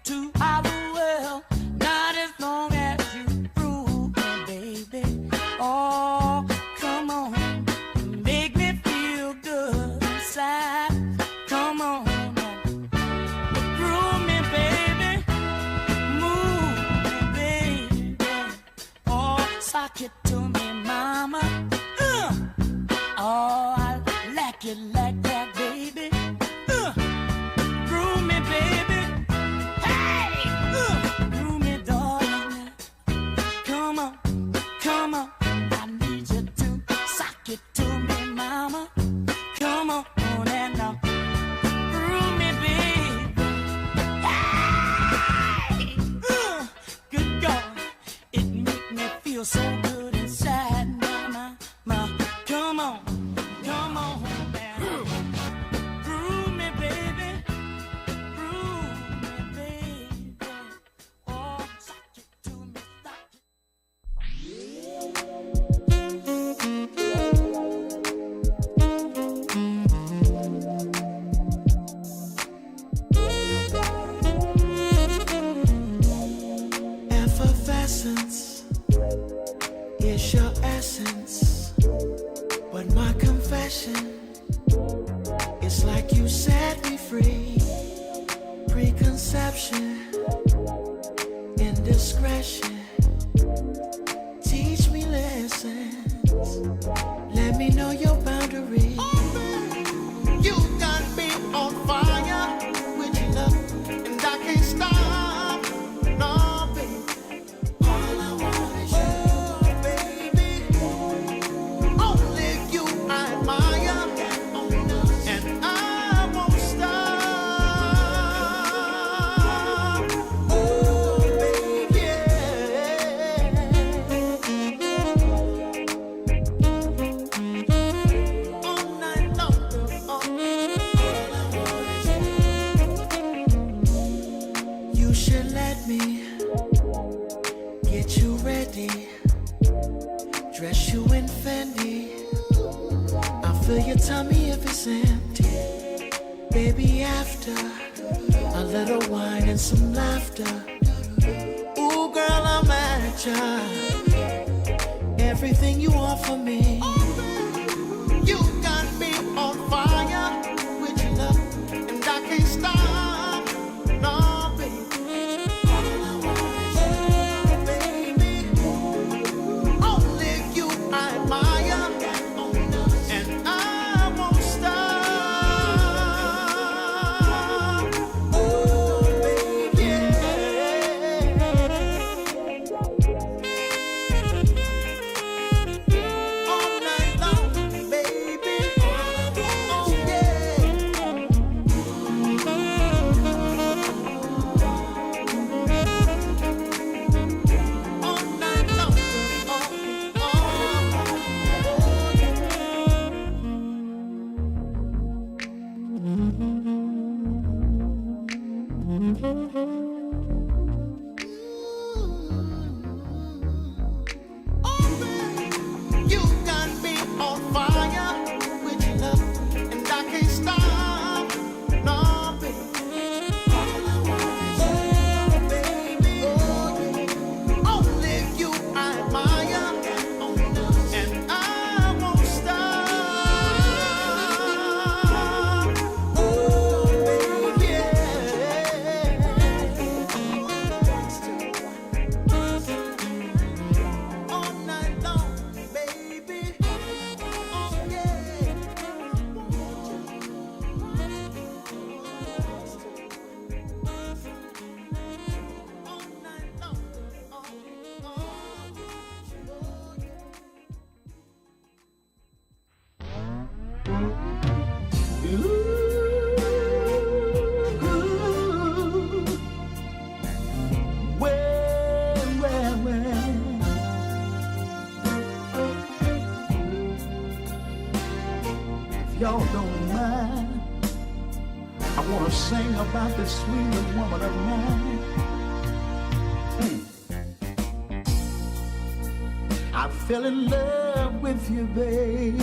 to our world. Not as long as you prove me, baby. Oh, come on, make me feel good inside. Come on, groove me, baby. Move me, baby. Oh, sock it to me, mama. Oh, I like it like that, baby. Groove me, baby. Hey, groove me, darling. Come on, come on. I need you to sock it to me, mama. Come on, and now groove me, baby. Hey, good God, it make me feel so good inside, mama. Come on, come on, man. Groove me, baby. Groove me, baby. Oh, sock it to me, sock it. Effervescence is your essence, but my confession is like you set me free. Preconception, indiscretion, teach me lessons. Let me know your boundaries. You got me on fire with your love, and I can't stop. No, baby. All I want is you, baby. Only you I admire, and I won't stop. Oh, baby, yeah. All night long, all I want is you. You should let me get you ready, dress you in Fendi. I'll fill your tummy if it's empty. Baby, after a little wine and some laughter. Ooh, girl, I'm at ya. Everything you want from me. You got me on fire with your love, and I can't stop. No, baby. All I want is you, baby. Only you I admire, and I won't stop. Oh, baby, yeah. All night long, baby. Oh, yeah. All night long. You got me on fire with your love, and I can't stop. No, baby. All I want is you, baby. Only you I admire, and I won't stop. Oh, baby, yeah. All night long, baby. Oh, yeah. All night long. If y'all don't mind, I wanna sing about this sweet woman of mine. I fell in love with you, baby,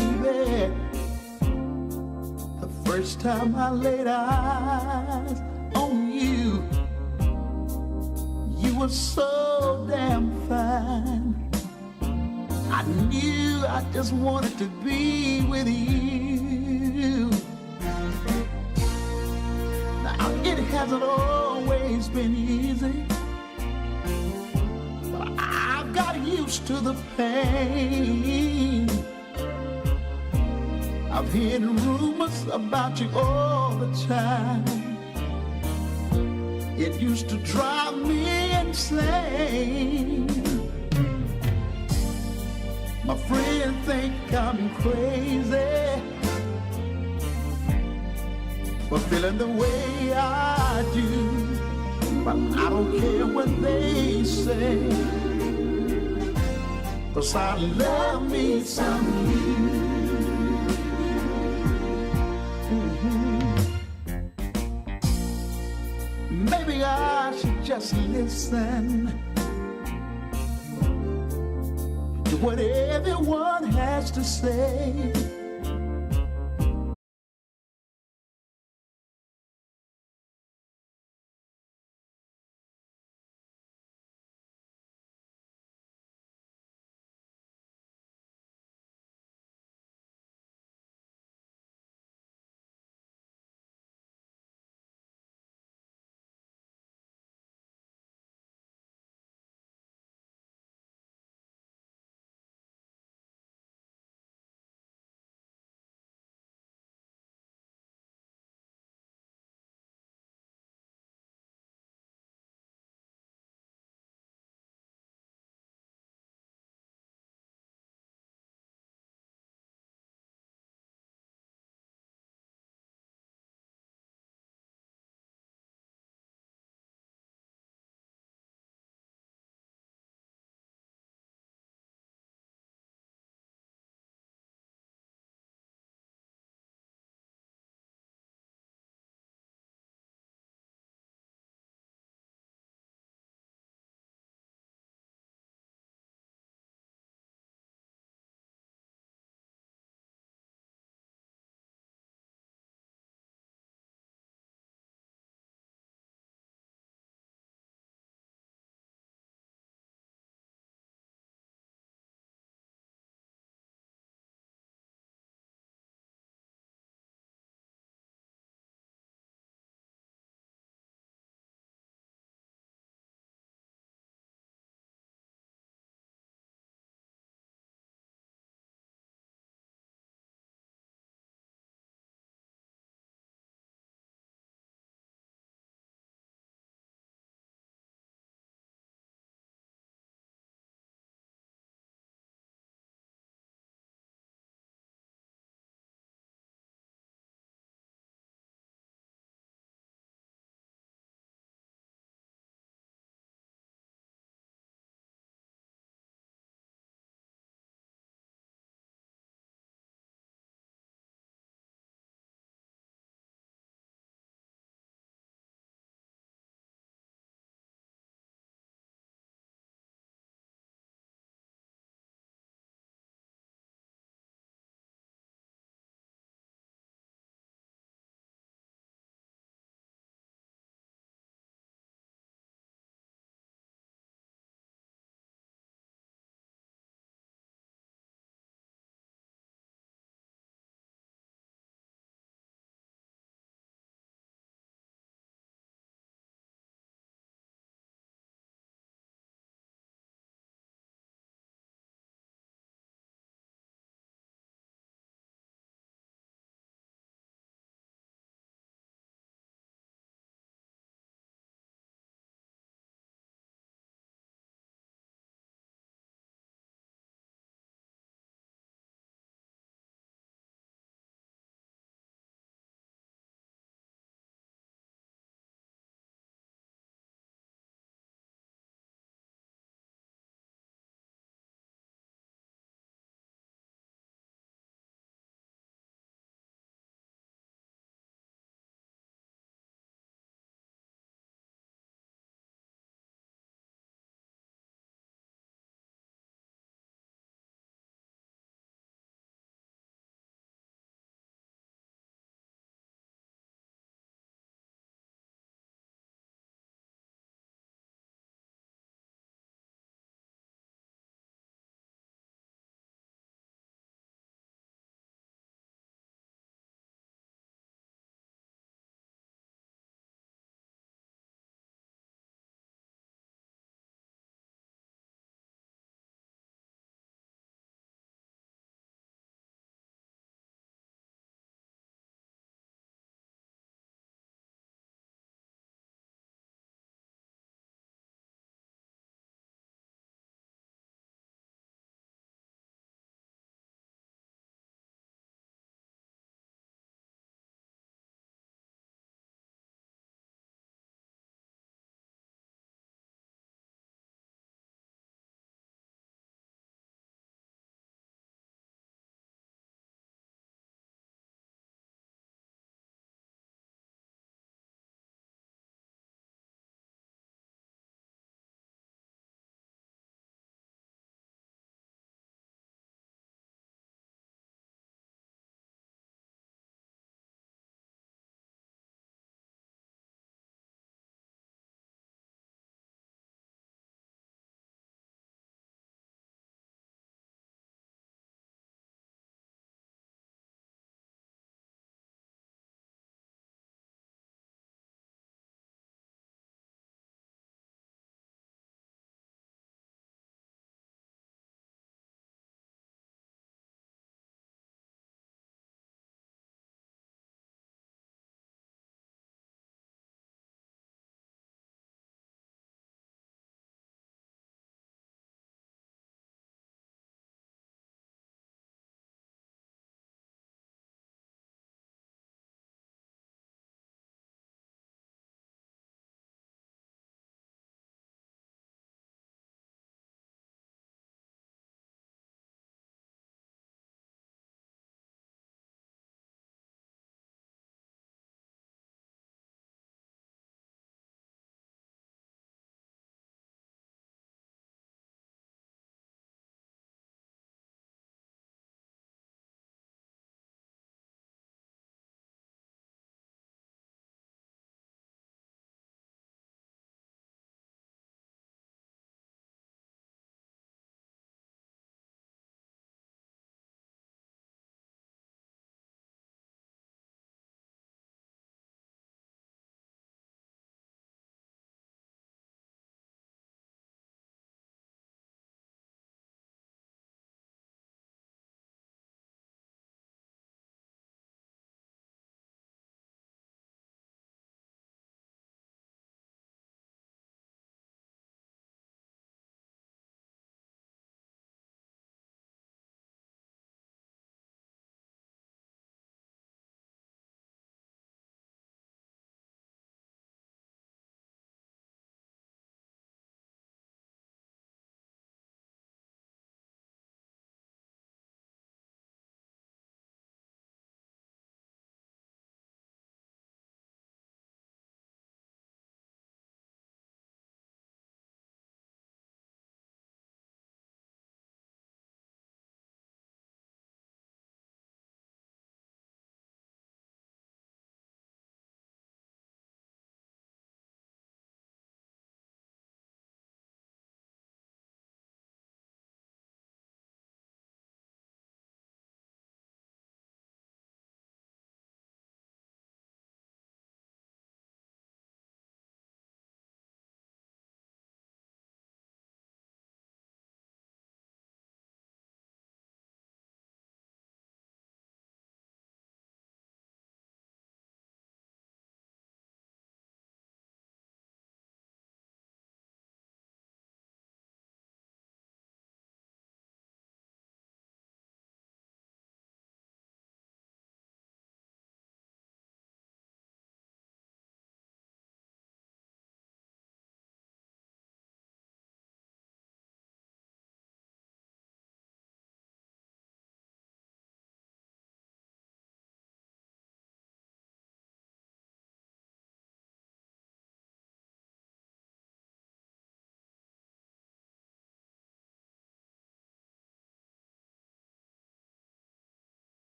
the first time I laid eyes on you. You were so damn fine. I knew I just wanted to be with you. Now it hasn't always been easy, but I've got used to the pain. I've heard rumors about you all the time. It used to drive me insane. My friends think I'm crazy for feeling the way I do, but I don't care what they say, 'cause I love me some you. Maybe I should just listen to what everyone has to say.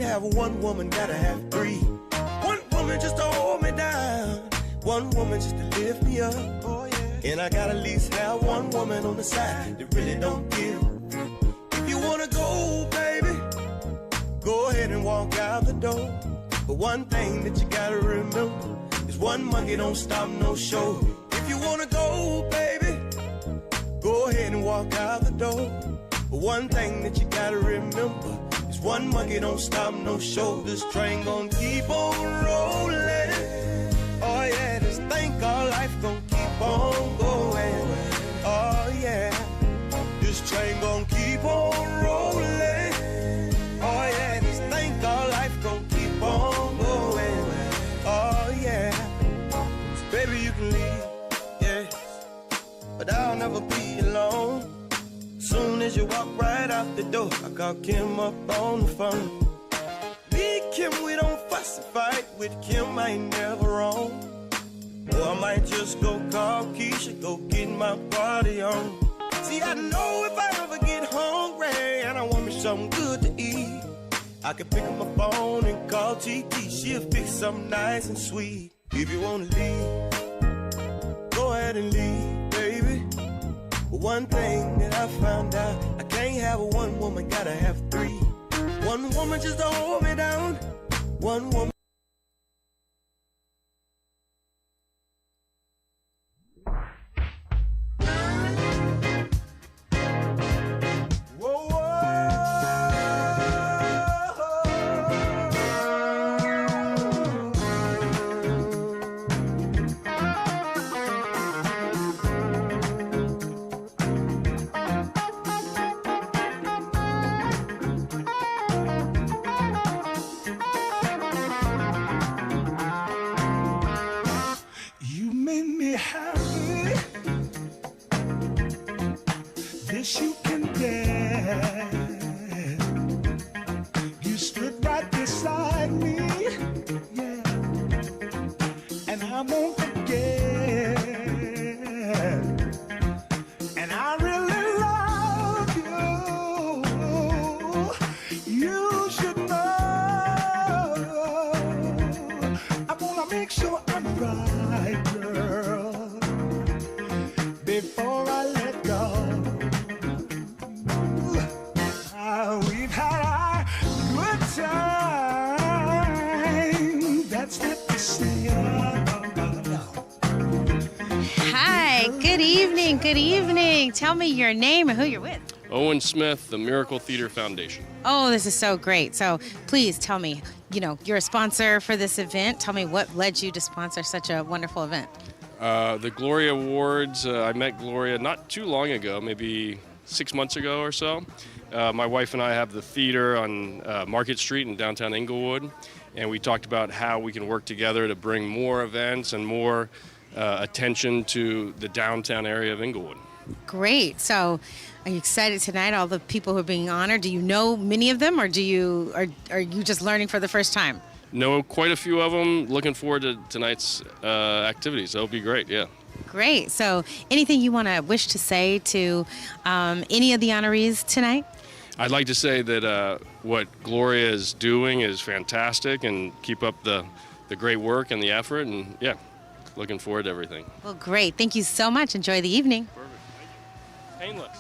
Have one woman, gotta have three. One woman just to hold me down. One woman just to lift me up. Oh yeah. And I gotta at least have one woman on the side that really don't give. If you wanna go, baby, go ahead and walk out the door. But one thing that you gotta remember is one monkey don't stop no show. If you wanna go, baby, go ahead and walk out the door. But one thing that you gotta remember is one monkey don't stop no show. This train gon' keep on rolling. Oh yeah, this thing called life gon' keep on going. Oh yeah, this train gon' keep on rolling. Oh yeah, this thing called life gon' keep on going. Oh yeah, so baby you can leave, yeah, but I'll never be alone. Soon as you walk right out the door, I call Kim up on the phone. Me and Kim, we don't fuss and fight. With Kim, I ain't never wrong. Or I might just go call Keisha, go get my party on. See, I know if I ever get hungry and I want me something good to eat, I can pick up my phone and call TT. She'll fix something nice and sweet. If you wanna leave, go ahead and leave, baby. But one thing that I found out, I can't have a one woman, gotta have three. One woman just to hold me down. One woman. Good evening. Tell me your name and who you're with. Owen Smith, the Miracle Theater Foundation. Oh, this is so great. So please tell me, you're a sponsor for this event. Tell me what led you to sponsor such a wonderful event. The Gloria Awards, I met Gloria not too long ago, maybe 6 months ago or so. My wife and I have the theater on Market Street in downtown Inglewood, and we talked about how we can work together to bring more events and more attention to the downtown area of Inglewood. Great. So are you excited tonight, all the people who are being honored? Do you know many of them, or are you just learning for the first time? Know quite a few of them. Looking forward to tonight's activities. That'll be great, yeah. Great. So anything you want to wish to say to any of the honorees tonight? I'd like to say that what Gloria is doing is fantastic, and keep up the great work and the effort, and yeah, looking forward to everything. Well, great. Thank you so much. Enjoy the evening. Perfect. Thank you. Painless.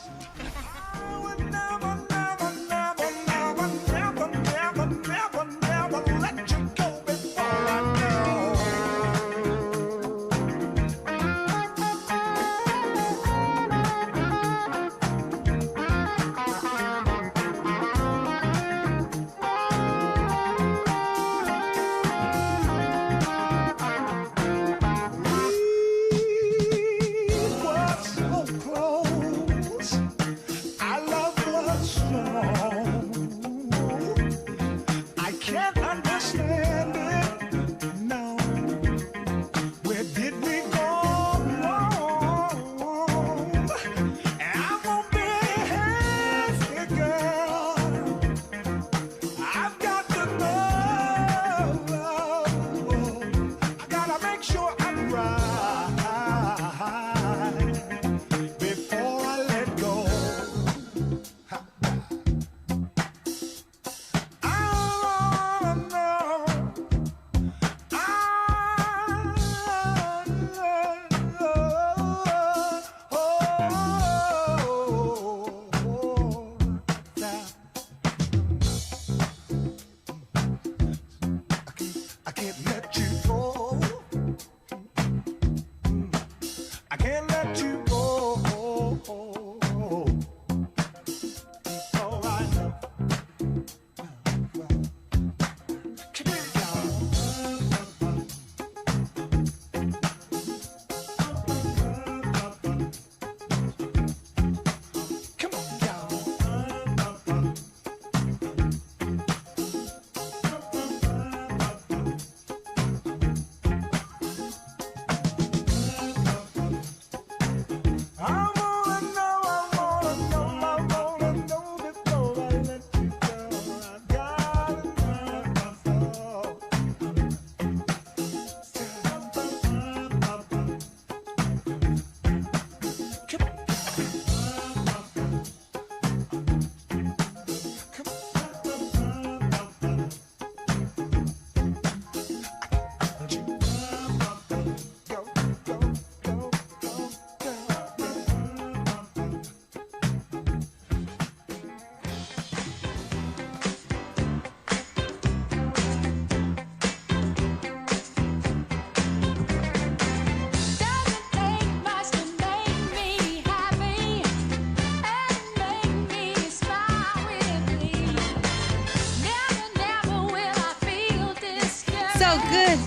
so good.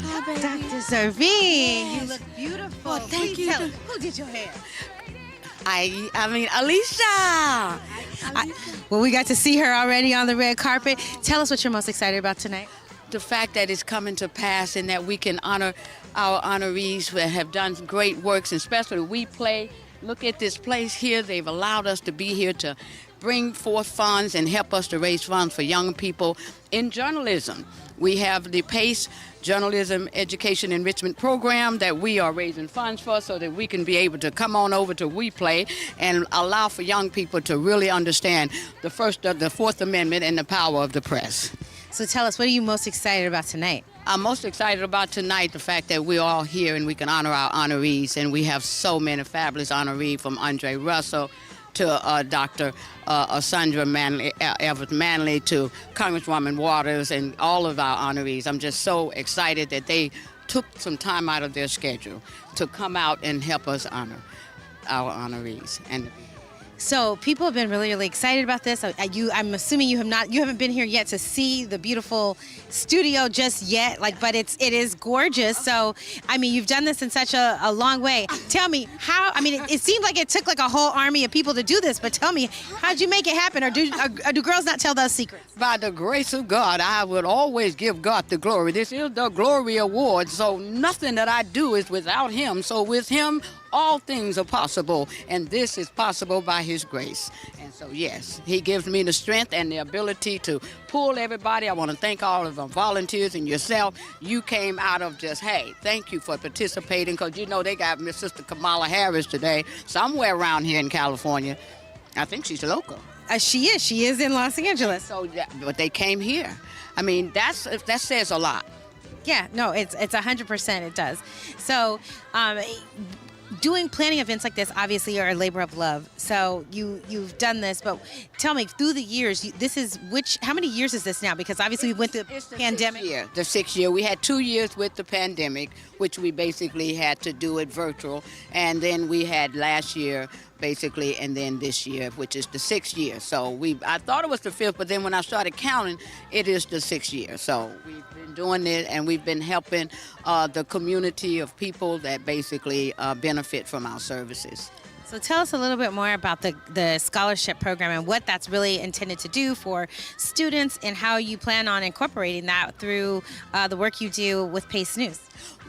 Hi, baby. Dr. Servine, you look beautiful. Well, thank Please you. tell us, who did your hair? I mean, Alicia. Well, we got to see her already on the red carpet. Tell us what you're most excited about tonight. The fact that it's coming to pass and that we can honor our honorees who have done great works, and especially We Play. Look at this place here. They've allowed us to be here to bring forth funds and help us to raise funds for young people in journalism. We have the P.A.C.E Journalism Education Enrichment Program that we are raising funds for so that we can be able to come on over to We Play and allow for young people to really understand the Fourth Amendment and the power of the press. So tell us, what are you most excited about tonight? I'm most excited about tonight the fact that we're all here and we can honor our honorees, and we have so many fabulous honorees, from Andre Russell to Dr. Sandra Manley, Everett Manley, to Congresswoman Waters, and all of our honorees. I'm just so excited that they took some time out of their schedule to come out and help us honor our honorees. And So people have been really, really excited about this. I'm assuming you haven't been here yet to see the beautiful studio just yet. But it is gorgeous. So, I mean, you've done this in such a long way. Tell me how. I mean, it seemed like it took like a whole army of people to do this. But tell me, how'd you make it happen? Or do girls not tell those secrets? by the grace of God, I would always give God the glory. This is the Glory Award, so nothing that I do is without Him. So with Him, all things are possible, and this is possible by His grace. And so, yes, He gives me the strength and the ability to pull everybody. I want to thank all of the volunteers and yourself. You came out of just, hey, thank you for participating, because you know they got Miss Sister Kamala Harris today somewhere around here in California. I think she's local. She is. She is in Los Angeles. So, but they came here. I mean, that says a lot. Yeah, no, it's 100%. It does. So, planning events like this obviously are a labor of love. So you've done this, but tell me, through the years, how many years is this now? Because obviously we went through the pandemic. The 6th year. We had 2 years with the pandemic, which we basically had to do it virtual, and then we had last year basically, and then this year, which is the 6th year. So I thought it was the 5th, but then when I started counting, it is the 6th year. So we've been doing it, and we've been helping the community of people that basically benefit from our services. So tell us a little bit more about the scholarship program and what that's really intended to do for students, and how you plan on incorporating that through the work you do with P.A.C.E News.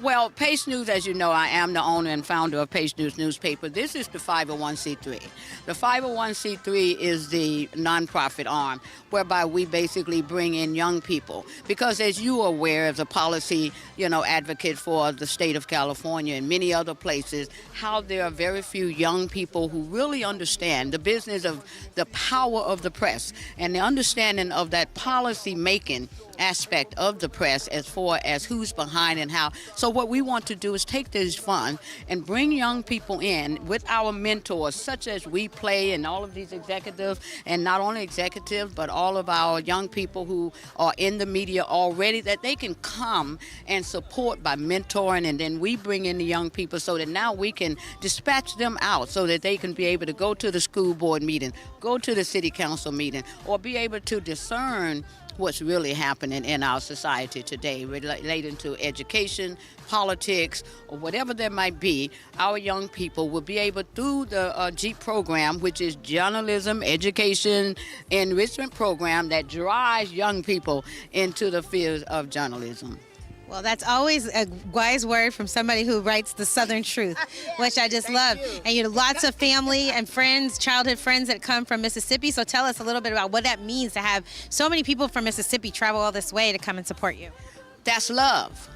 Well, P.A.C.E News, as you know, I am the owner and founder of P.A.C.E News newspaper. This is the 501c3. The 501c3 is the nonprofit arm whereby we basically bring in young people. Because as you are aware, as a policy, advocate for the state of California and many other places, how there are very few young people who really understand the business of the power of the press and the understanding of that policy making aspect of the press, as far as who's behind and how. So what we want to do is take this fund and bring young people in with our mentors, such as We Play and all of these executives, and not only executives, but all of our young people who are in the media already, that they can come and support by mentoring, and then we bring in the young people so that now we can dispatch them out so that they can be able to go to the school board meeting, go to the city council meeting, or be able to discern what's really happening in our society today relating to education, politics, or whatever there might be. Our young people will be able, through the JEEP program, which is Journalism Education Enrichment Program, that drives young people into the field of journalism. Well, that's always a wise word from somebody who writes the Southern truth, which I just love. And lots of family and friends, childhood friends that come from Mississippi. So tell us a little bit about what that means to have so many people from Mississippi travel all this way to come and support you. That's love.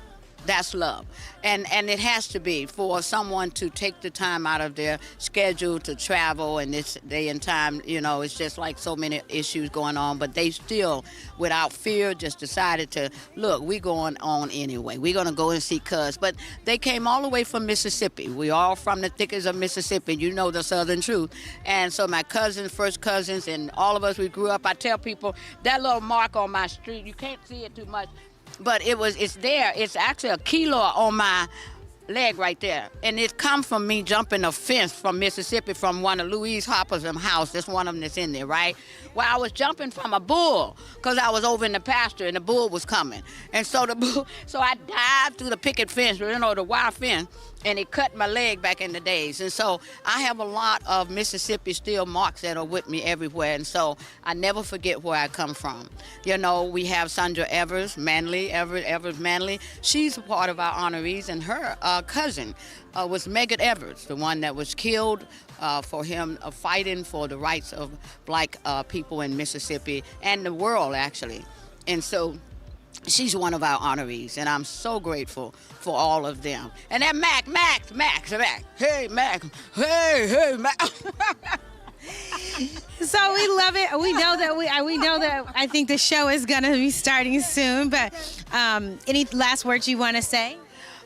That's love. And it has to be for someone to take the time out of their schedule to travel in this day and time. It's just like so many issues going on, but they still, without fear, just decided to, look, we're going on anyway. We're going to go and see cuz. But they came all the way from Mississippi. We all from the thickest of Mississippi. You know the Southern truth. And so my cousins, first cousins, and all of us, we grew up. I tell people, that little mark on my street, you can't see it too much, but it's there. It's actually a kilo on leg right there, and it come from me jumping a fence from Mississippi from one of Louise Hopper's house. That's one of them that's in there, right? Well, I was jumping from a bull because I was over in the pasture and the bull was coming, and so so I dived through the picket fence, the wire fence, and it cut my leg back in the days. And so I have a lot of Mississippi steel marks that are with me everywhere, and so I never forget where I come from. We have Sandra Evers Manley. She's a part of our honorees, and her cousin was Megan Evers, the one that was killed for him fighting for the rights of black people in Mississippi and the world, actually. And so she's one of our honorees, and I'm so grateful for all of them. And then Mac. Hey, Mac. Hey, Mac. So we love it. We know that I think the show is going to be starting soon, but any last words you want to say?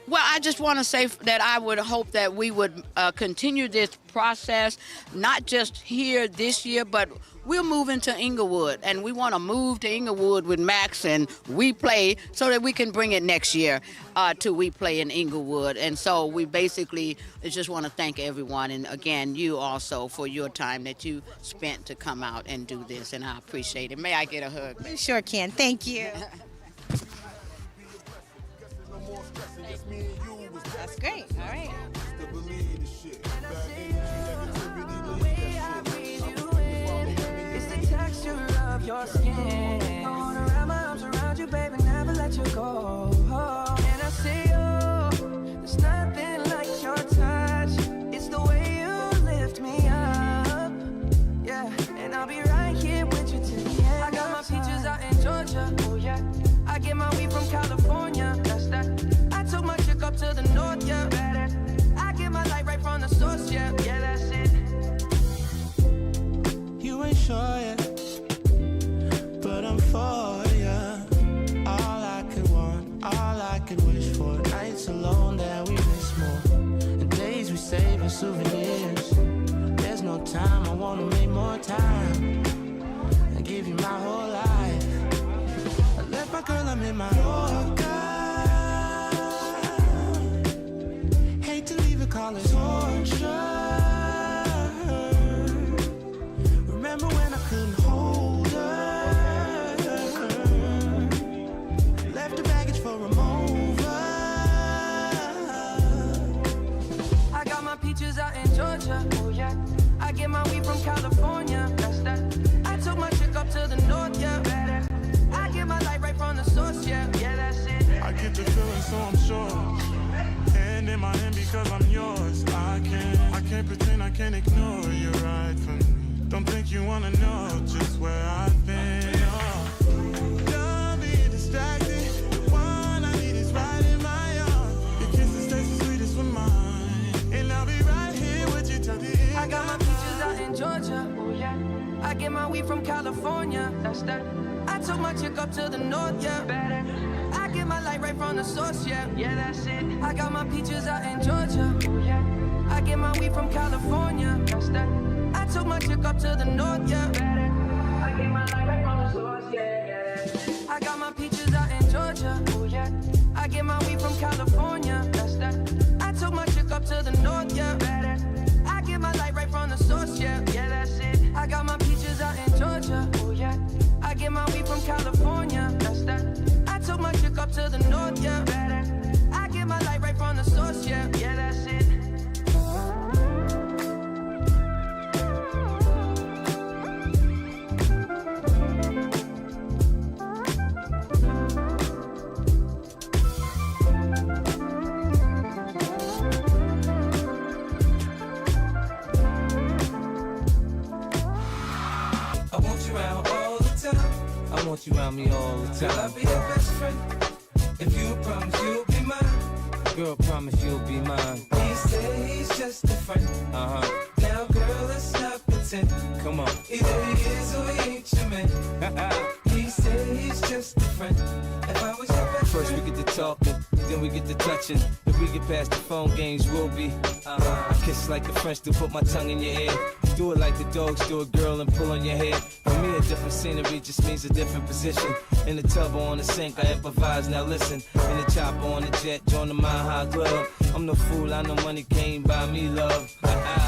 Well, I just want to say that I would hope that we would continue this process, not just here this year, but we're moving to Inglewood, and we want to move to Inglewood with Max and We Play so that we can bring it next year to We Play in Inglewood. And so we basically just want to thank everyone, and again, you also for your time that you spent to come out and do this, and I appreciate it. May I get a hug? You sure can. Thank you. That's great. All right. It's the texture of your skin. I wanna wrap my arms around you, baby, never let you go. And I say, there's nothing like your touch. It's the way you lift me up. Yeah, and I'll be right here with you till the end. I got my peaches out in Georgia. Oh yeah. I get my weed from California. That's that. I took my chick up to the north, yeah. I get my light right from the source, yeah. Yeah, that's it. You ain't sure yet, but I'm for ya. All I could want, all I could wish for. Nights alone that we miss more, and days we save as souvenirs. There's no time, I wanna make more time and give you my whole life. I left my girl, I'm in my Yorker. Hate to leave it, call it torture. Remember when I couldn't hold her? Left the baggage for a mover. I got my peaches out in Georgia. Oh yeah. I get my weed from California. That's that. I took my chick up to the north, yeah. I get my light right from the source, yeah. Yeah, that's it. I get the feeling, so I'm sure. Hand in my hand because I'm yours. I can't pretend, I can't ignore you right from me. Don't think you wanna know just where I've been. Don't be distracted. The one I need is right in my arms. Your kisses taste the sweetest with mine, and I'll be right here with you till the end. I got my peaches out in Georgia. Oh yeah. I get my weed from California. That's that. I took my chick up to the north, yeah. I get my light right from the source, yeah. Yeah, that's it. I got my peaches out in Georgia. Oh yeah. I get my weed from California. That's that. I took my chick up to the north, yeah. I get my light right from the source, yeah. I got my peaches out in Georgia. Oh yeah. I get my weed from California. That's that. I took my chick up to the north, yeah. I get my light right from the source, yeah. Yeah, that's it. I got my peaches out in Georgia. Oh yeah. I get my weed from California. That's that. I took my chick up to the north, yeah. I get my light right from the source, yeah. Yeah, that's it. I want you around me all the time. I'll be your best friend. If you promise you'll be mine. Girl, promise you'll be mine. He said he's just a friend. Now, girl, let's not pretend. Come on. Either he is or he ain't your man. He said he's just a friend. If I was your best First we get to talking, then we get to touching. If we get past the phone games, we'll be. I kiss like the French do, put my tongue in your ear. Do it like the dogs do a girl and pull on your hair. For me, a different scenery just means a different position. In the tub or on the sink, I improvise, now listen. In the chopper on the jet, join the Mile High Club. I'm no fool, I know money can't buy me love.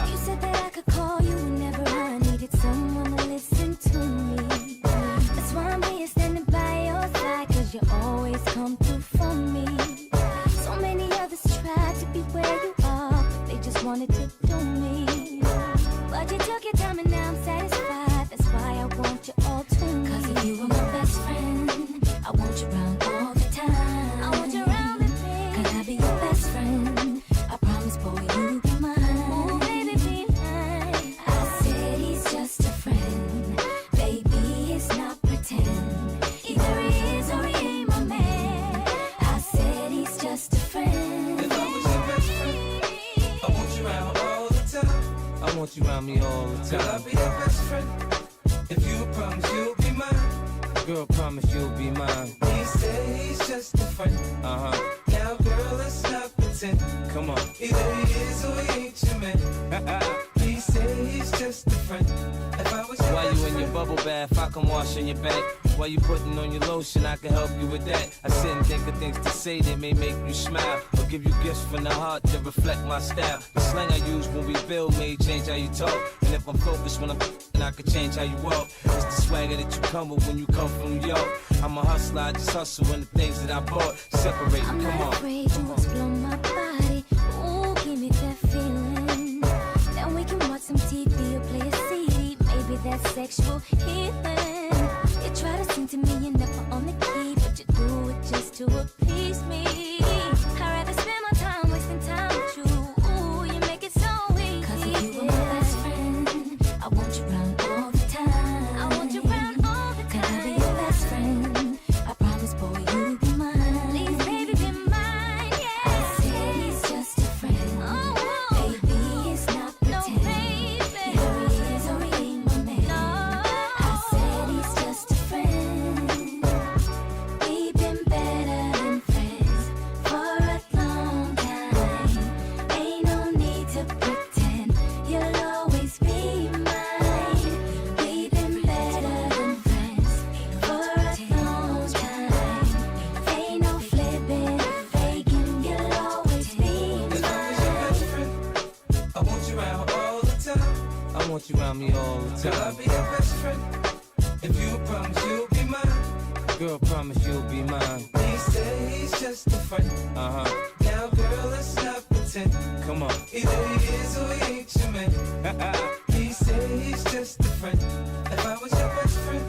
You said that I could call you whenever I needed someone to listen to me. That's why I'm here standing by your side, cause you always come through for me. So many others tried to be where you are, but they just wanted to do me. But you took your time and now I'm satisfied. That's why I want you all to me. Cause if you were my best friend, I want you around all the time. I want you around with me. Cause I'll be your best friend. I promise, boy, you'll be mine. Oh, baby, be mine. I said he's just a friend. Baby, it's not pretend. Either he is or he ain't my man. I said he's just a friend. If I was your best friend, I want you around all the time. I want you around me all the time. I'll be your best friend. If you promise you'll be mine. Girl, promise you'll be mine. He said he's just a friend. Now, girl, let's not pretend. Come on. Either he is or he ain't your man. He said he's just a friend. If I was While you in your bubble bath, I can wash on your back. While you putting on your lotion, I can help you with that. I sit and think of things to say that may make you smile, or give you gifts from the heart that reflect my style. The slang I use when we build may change how you talk, and if I'm focused when I'm and I can change how you walk. It's the swagger that you come with when you come from New York. I'm a hustler, I just hustle in the things that I bought. Separate, I'm come not on. afraid to explore my body. Ooh, give me that feeling. Then we can watch some TV or play a CD. Maybe that's sexual healing. You try to sing to me, you're never on the key, but you do it just to appease me. I'd rather spend my time wasting time with you. Ooh, you make it so easy. Cause if you were my best friend, I want you around all the time. I want you around all the time. Can I be your best friend? I promise, boy, you'll be mine. Please, baby, be mine, yeah. I said he's just a friend. Oh, baby, it's not pretend. No, baby. Either he is or he ain't my man. No. I said he's just a friend. We've been better than friends for a long time. Ain't no need to pretend. You'll always be mine. We've been better than friends for a long time. Ain't no flipping, faking. You'll always be If I was your best friend, I want you around all the time. I want you around me all the time. I'll be your best friend. If you promise you'll be mine. Girl, promise you'll be mine. He said he's just a friend. Now, girl, let's not pretend. Come on. Either he is or he ain't your man. He said he's just a friend. If I was your best friend.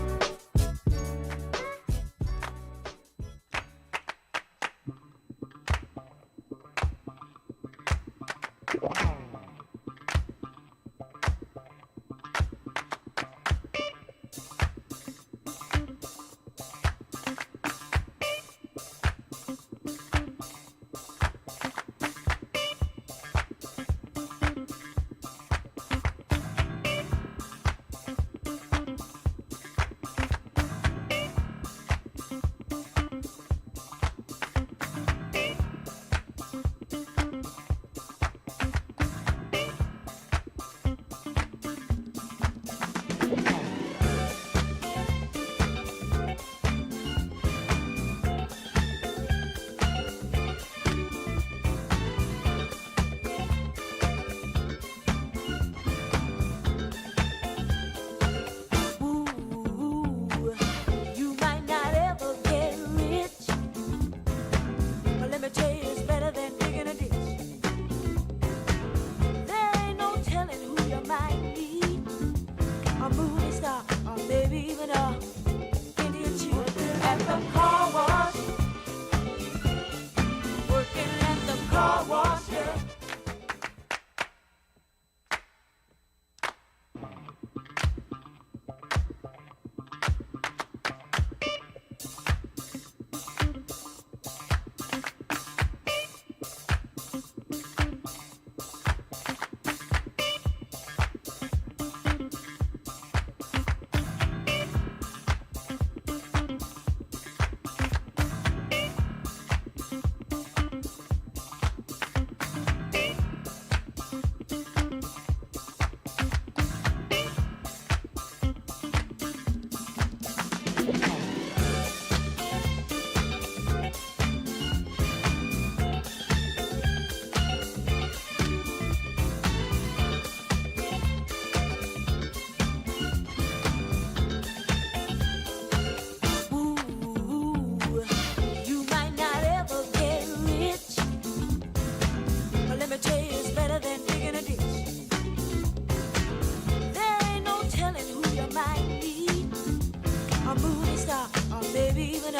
baby, but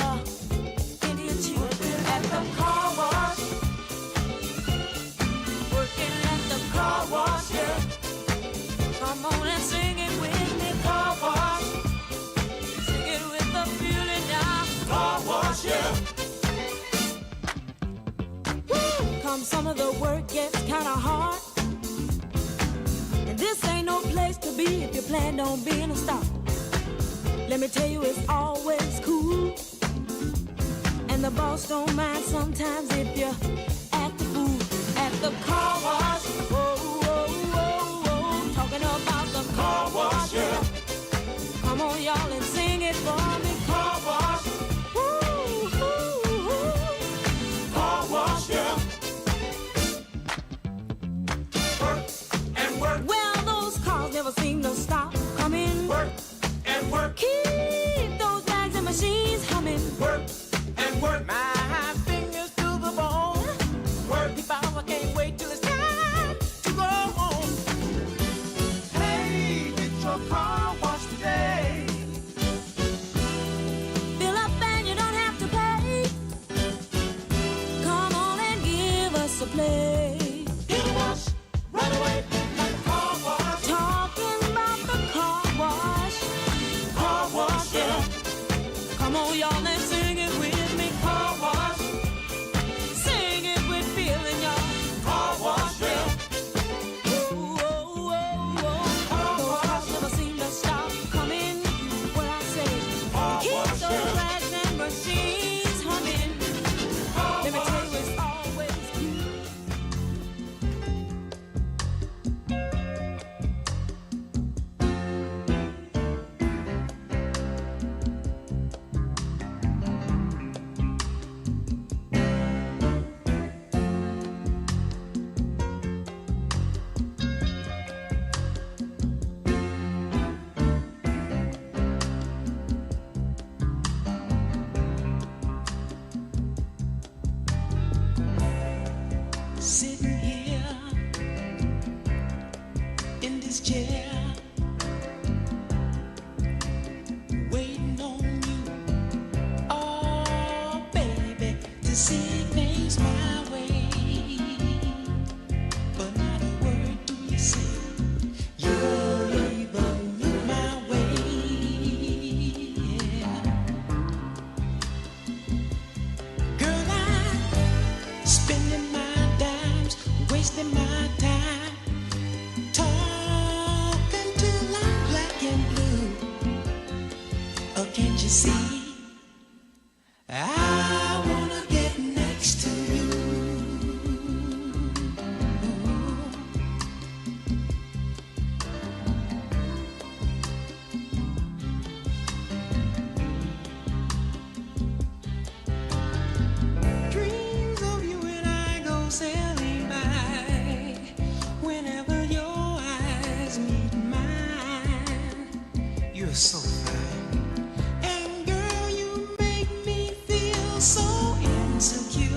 into your cheek. At the car wash, working at the car wash, yeah. Come on and sing it with me, car wash. Sing it with the feeling now, car wash, yeah. Woo! Come some of the work gets kinda hard, and this ain't no place to be if you plan on being a star. Let me tell you, it's always cool, and the boss don't mind sometimes if you act the fool. At the car wash, whoa, whoa, whoa, whoa, talking about the car wash, yeah. Come on, y'all, and sing it for me, car wash. Woo, woo, woo. Car wash, yeah. Work and work. Well, those cars never seem to stop coming. Work and work. Keep those bags and machines humming. Work and work. My fingers to the bone. Work. If I can't wait till it's time to go home. Hey, get your car washed today. Fill up and you don't have to pay. Come on and give us a play. Get washed right away like a car wash. Talking about the car wash. Car wash, yeah. Come on, y'all, and sing it with me. Car wash. Sing it with feeling, y'all. Car wash, yeah. Whoa, whoa, whoa, whoa. Those cars never seem to stop coming. What I say, keep those bags and machines humming. Let me tell you, it's always cool. Sitting here in this chair, waiting on you, oh baby, to see things my way. But not a word do you say. You're leaving my way. Yeah. Girl, I'm spending my dimes, wasting my time, talking till I'm black and blue. Oh, can't you see? I wanna get next to you. Dreams of you and I go sailing by whenever your eyes meet mine. You're so fine, and girl, you make me feel so insecure.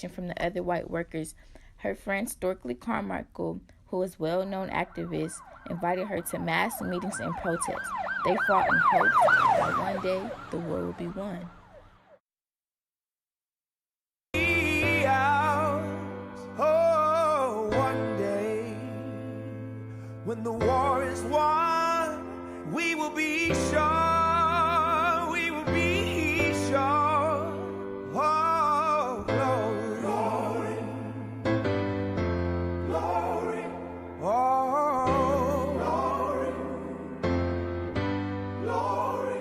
from the other white workers. Her friend Storkley Carmichael, who is a well-known activist, invited her to mass meetings and protests. They fought in hopes that one day the war will be won. Oh, one day when the war is won, we will be sure, we will be sure. Oh, glory, glory, glory. Oh, glory, glory.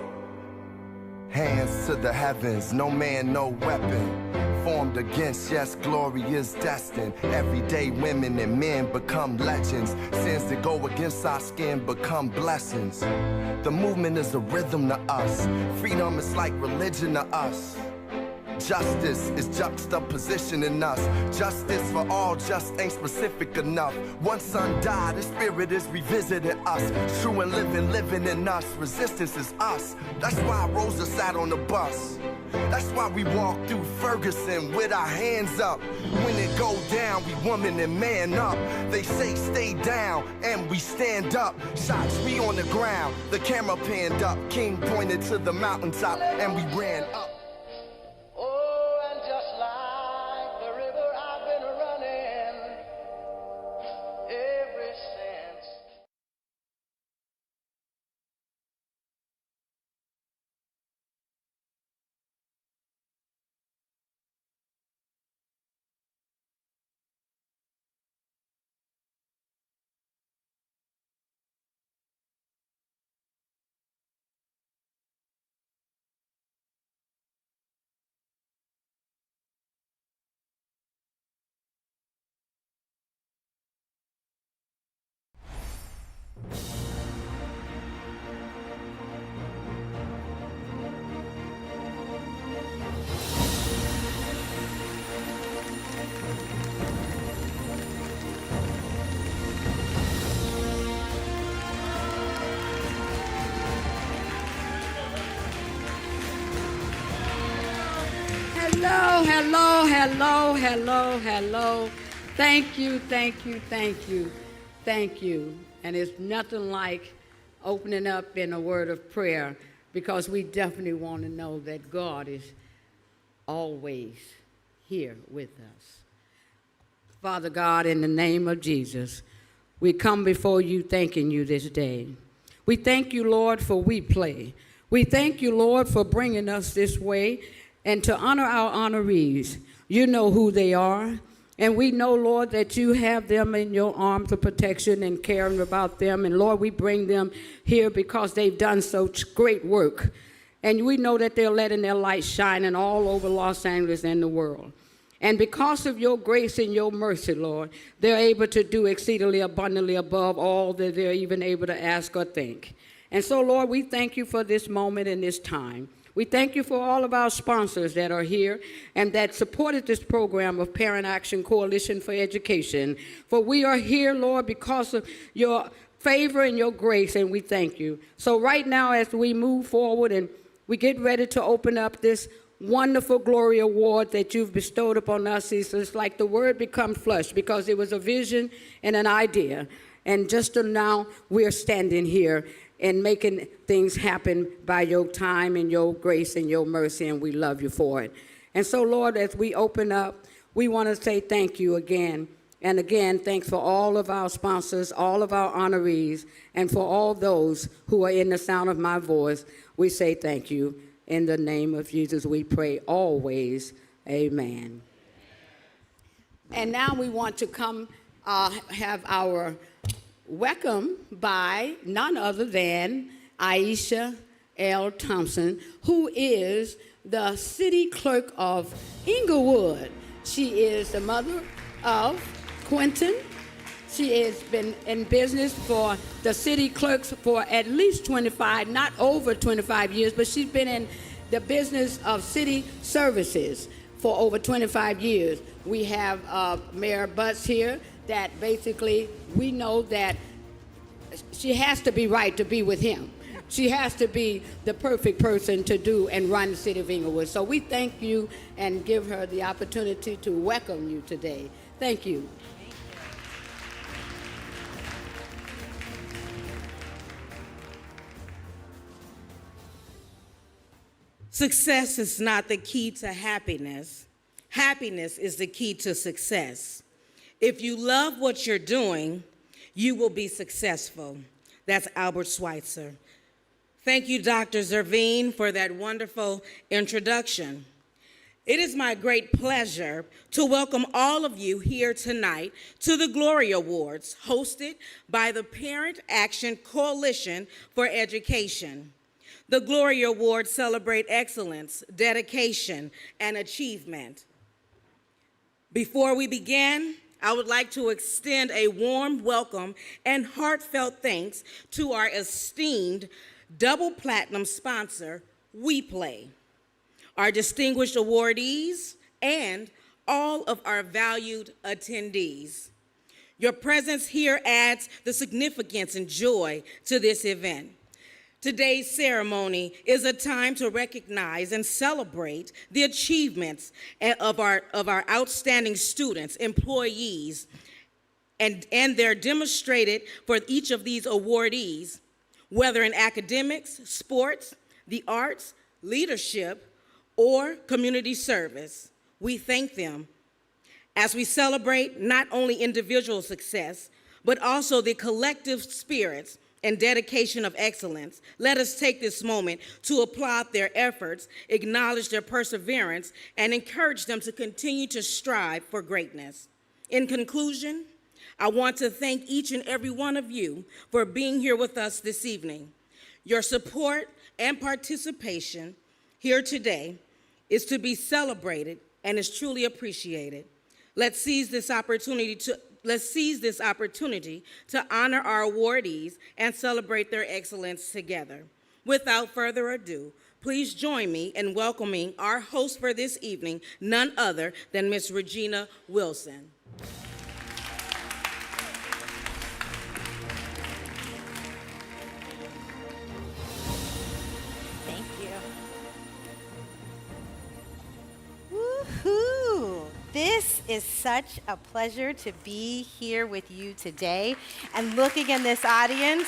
Hands to the heavens, no man, no weapon formed against, yes, glory is destined. Everyday women and men become legends. Sins that go against our skin become blessings. The movement is a rhythm to us. Freedom is like religion to us. Justice is juxtaposition in us. Justice for all just ain't specific enough. One son died, his spirit is revisiting us. True and living in us. Resistance is us. That's why Rosa sat on the bus. That's why we walk through Ferguson with our hands up. When it go down, we woman and man up. They say stay down, and we stand up. Shots we on the ground, the camera panned up. King pointed to the mountaintop, and we ran up. Oh, and just like the river, I've been running ever since. Hello, hello, hello, hello, hello. Thank you, thank you, thank you, thank you. And it's nothing like opening up in a word of prayer, because we definitely want to know that God is always here with us. Father God, in the name of Jesus, we come before you thanking you this day. We thank you, Lord, for We Play. We thank you, Lord, for bringing us this way and to honor our honorees. You know who they are. And we know, Lord, that you have them in your arms of protection and caring about them. And, Lord, we bring them here because they've done such great work. And we know that they're letting their light shining all over Los Angeles and the world. And because of your grace and your mercy, Lord, they're able to do exceedingly abundantly above all that they're even able to ask or think. And so, Lord, we thank you for this moment and this time. We thank you for all of our sponsors that are here and that supported this program of Parent Action Coalition for Education. For we are here, Lord, because of your favor and your grace, and we thank you. So right now, as we move forward and we get ready to open up this wonderful Glory Award that you've bestowed upon us, it's like the word become flesh, because it was a vision and an idea. And just now, we're standing here and making things happen by your time and your grace and your mercy, and we love you for it. And so, Lord, as we open up, we want to say thank you again. And again, thanks for all of our sponsors, all of our honorees, and for all those who are in the sound of my voice. We say thank you. In the name of Jesus, we pray always. Amen. And now we want to come have our welcome by none other than Aisha L. Thompson, who is the city clerk of Inglewood. She is the mother of Quentin. She has been in business for the city clerks for at least 25, not over 25 years, but she's been in the business of city services for over 25 years. We have Mayor Butts here that basically we know that she has to be right to be with him. she has to be the perfect person to do and run the city of Inglewood. So we thank you and give her the opportunity to welcome you today. Thank you. Success is not the key to happiness. Happiness is the key to success. If you love what you're doing, you will be successful. That's Albert Schweitzer. Thank you, Dr. Zervine, for that wonderful introduction. It is my great pleasure to welcome all of you here tonight to the Glory Awards, hosted by the Parent Action Coalition for Education. The Glory Awards celebrate excellence, dedication, and achievement. Before we begin, I would like to extend a warm welcome and heartfelt thanks to our esteemed double platinum sponsor, We Play, our distinguished awardees, and all of our valued attendees. Your presence here adds the significance and joy to this event. Today's ceremony is a time to recognize and celebrate the achievements of our outstanding students, employees, and they're demonstrated for each of these awardees, whether in academics, sports, the arts, leadership, or community service. We thank them as we celebrate not only individual success, but also the collective spirits and dedication of excellence. Let us take this moment to applaud their efforts, acknowledge their perseverance, and encourage them to continue to strive for greatness. In conclusion, I want to thank each and every one of you for being here with us this evening. Your support and participation here today is to be celebrated and is truly appreciated. Let's seize this opportunity to honor our awardees and celebrate their excellence together. Without further ado, please join me in welcoming our host for this evening, none other than Ms. Regina Wilson. Thank you. Woohoo! This is such a pleasure to be here with you today and looking in this audience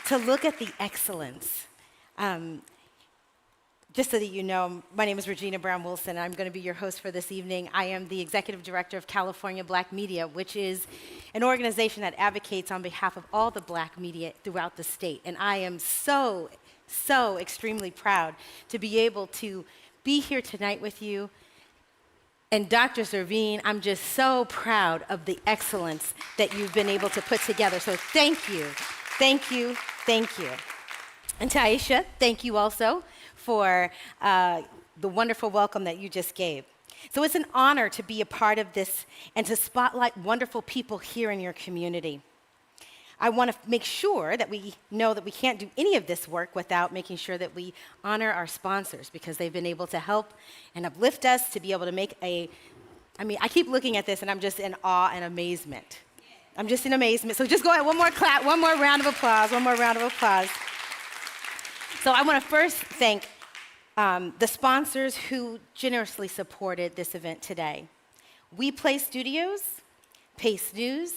to look at the excellence. Just so that you know, my name is Regina Brown Wilson. I'm going to be your host for this evening. I am the executive director of California Black Media, which is an organization that advocates on behalf of all the Black media throughout the state. And I am so extremely proud to be able to be here tonight with you. And Dr. Zervine, I'm just so proud of the excellence that you've been able to put together. So thank you, thank you, thank you. And to Aisha, thank you also for the wonderful welcome that you just gave. So it's an honor to be a part of this and to spotlight wonderful people here in your community. I want to make sure that we know that we can't do any of this work without making sure that we honor our sponsors, because they've been able to help and uplift us to be able to make I keep looking at this and I'm just in awe and amazement. I'm just in amazement. So just go ahead, one more clap, one more round of applause. So I want to first thank the sponsors who generously supported this event today. We Play Studios, P.A.C.E News,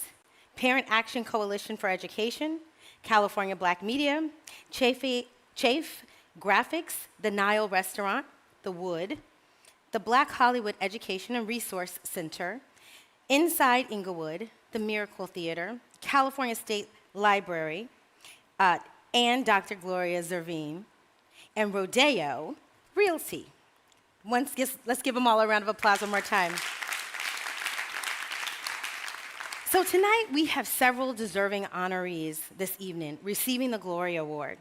Parent Action Coalition for Education, California Black Media, Chafe Graphics, the Nile Restaurant, The Wood, the Black Hollywood Education and Resource Center, Inside Inglewood, the Miracle Theater, California State Library, and Dr. Gloria Zervine, and Rodeo Realty. Let's give them all a round of applause one more time. So tonight we have several deserving honorees this evening receiving the Glory Award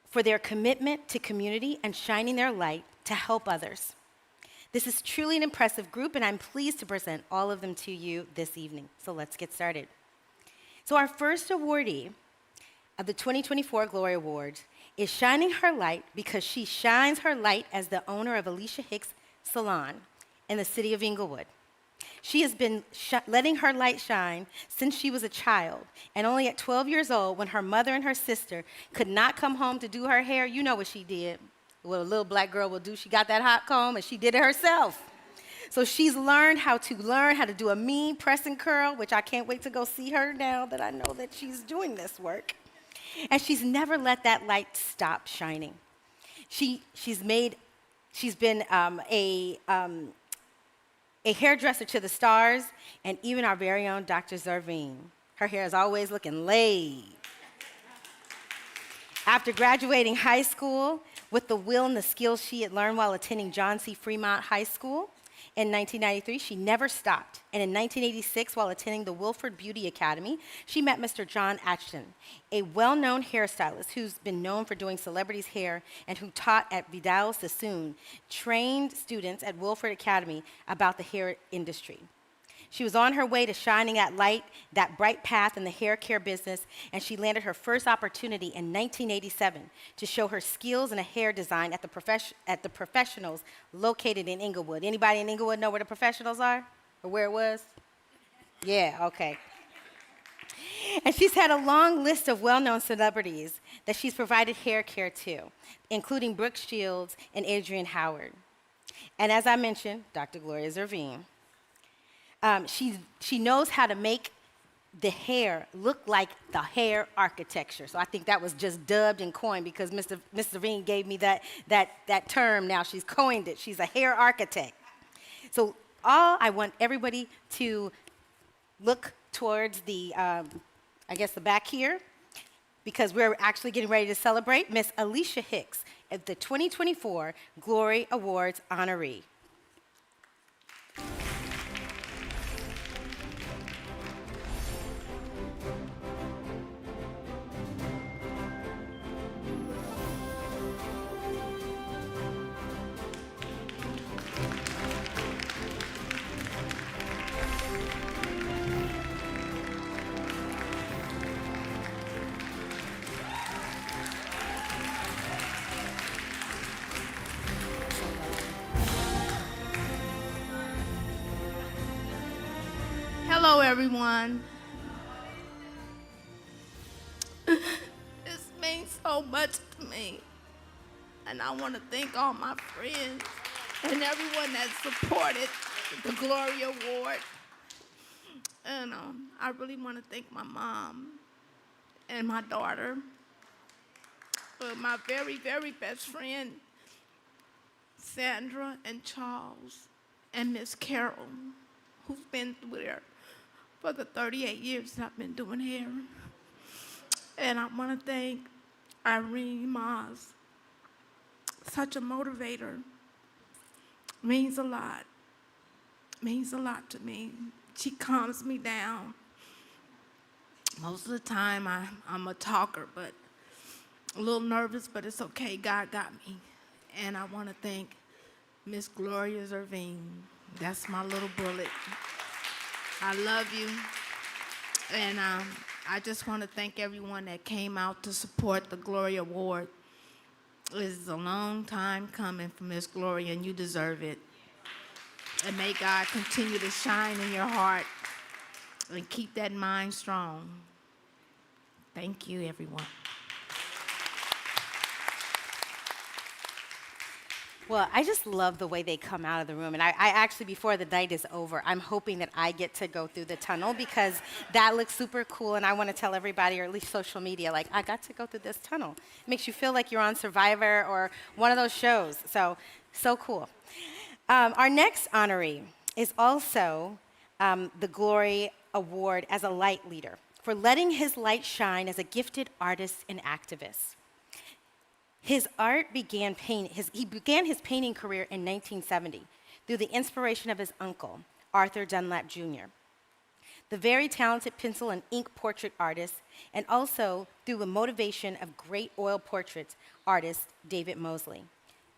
for their commitment to community and shining their light to help others. This is truly an impressive group, and I'm pleased to present all of them to you this evening. So let's get started. So our first awardee of the 2024 Glory Awards is shining her light because she shines her light as the owner of Alicia Hicks Salon in the city of Inglewood. She has been letting her light shine since she was a child. And only at 12 years old, when her mother and her sister could not come home to do her hair, you know what she did. What a little black girl will do. She got that hot comb and she did it herself. So she's learned how to do a mean press and curl, which I can't wait to go see her now that I know that she's doing this work. And she's never let that light stop shining. She's been a hairdresser to the stars, and even our very own Dr. Zervine. Her hair is always looking laid. After graduating high school with the will and the skills she had learned while attending John C. Fremont High School in 1993, she never stopped. And in 1986, while attending the Wilford Beauty Academy, she met Mr. John Ashton, a well-known hairstylist who's been known for doing celebrities' hair and who taught at Vidal Sassoon, trained students at Wilford Academy about the hair industry. She was on her way to shining that light, that bright path in the hair care business, and she landed her first opportunity in 1987 to show her skills in a hair design at the Professionals located in Inglewood. Anybody in Inglewood know where the Professionals are? Or where it was? Yeah, okay. And she's had a long list of well-known celebrities that she's provided hair care to, including Brooke Shields and Adrian Howard. And as I mentioned, Dr. Gloria Zervine. She knows how to make the hair look like the hair architecture. So I think that was just dubbed and coined because Ms. Zervine gave me that term now. She's coined it. She's a hair architect. So I want everybody to look towards the back here, because we're actually getting ready to celebrate Miss Alicia Hicks, the 2024 Glory Awards honoree. Hello, everyone. This means so much to me. And I want to thank all my friends and everyone that supported the Glory Award. And I really want to thank my mom and my daughter, my very, very best friend, Sandra and Charles, and Miss Carol, who's been through there for the 38 years that I've been doing hair. And I want to thank Irene Moss, such a motivator. Means a lot. Means a lot to me. She calms me down. Most of the time I'm a talker, but a little nervous, but it's okay. God got me. And I want to thank Miss Gloria Zervine. That's my little bullet. I love you. And I just want to thank everyone that came out to support the Glory Award. It's a long time coming for Miss Gloria, and you deserve it. And may God continue to shine in your heart and keep that mind strong. Thank you, everyone. Well, I just love the way they come out of the room. And I actually, before the night is over, I'm hoping that I get to go through the tunnel because that looks super cool. And I want to tell everybody, or at least social media, like, I got to go through this tunnel. It makes you feel like you're on Survivor or one of those shows. So cool. Our next honoree is also the Glory Award as a light leader for letting his light shine as a gifted artist and activist. He began his painting career in 1970 through the inspiration of his uncle, Arthur Dunlap Jr., the very talented pencil and ink portrait artist, and also through the motivation of great oil portrait artist David Mosley.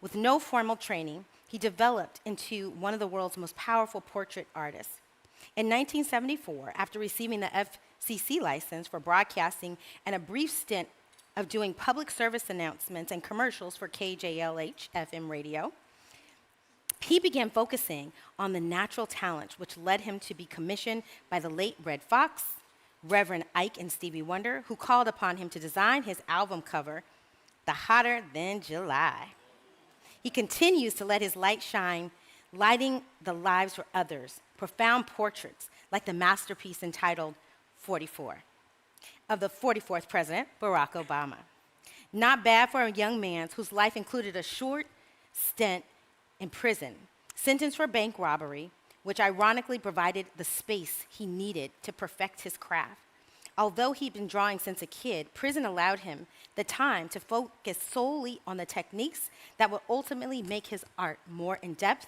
With no formal training, he developed into one of the world's most powerful portrait artists. In 1974, after receiving the FCC license for broadcasting and a brief stint of doing public service announcements and commercials for KJLH FM radio, He began focusing on the natural talent, which led him to be commissioned by the late Red Fox, Reverend Ike and Stevie Wonder, who called upon him to design his album cover, The Hotter Than July. He continues to let his light shine, lighting the lives for others, profound portraits like the masterpiece entitled 44 of the 44th President, Barack Obama. Not bad for a young man whose life included a short stint in prison, sentenced for bank robbery, which ironically provided the space he needed to perfect his craft. Although he'd been drawing since a kid, prison allowed him the time to focus solely on the techniques that would ultimately make his art more in-depth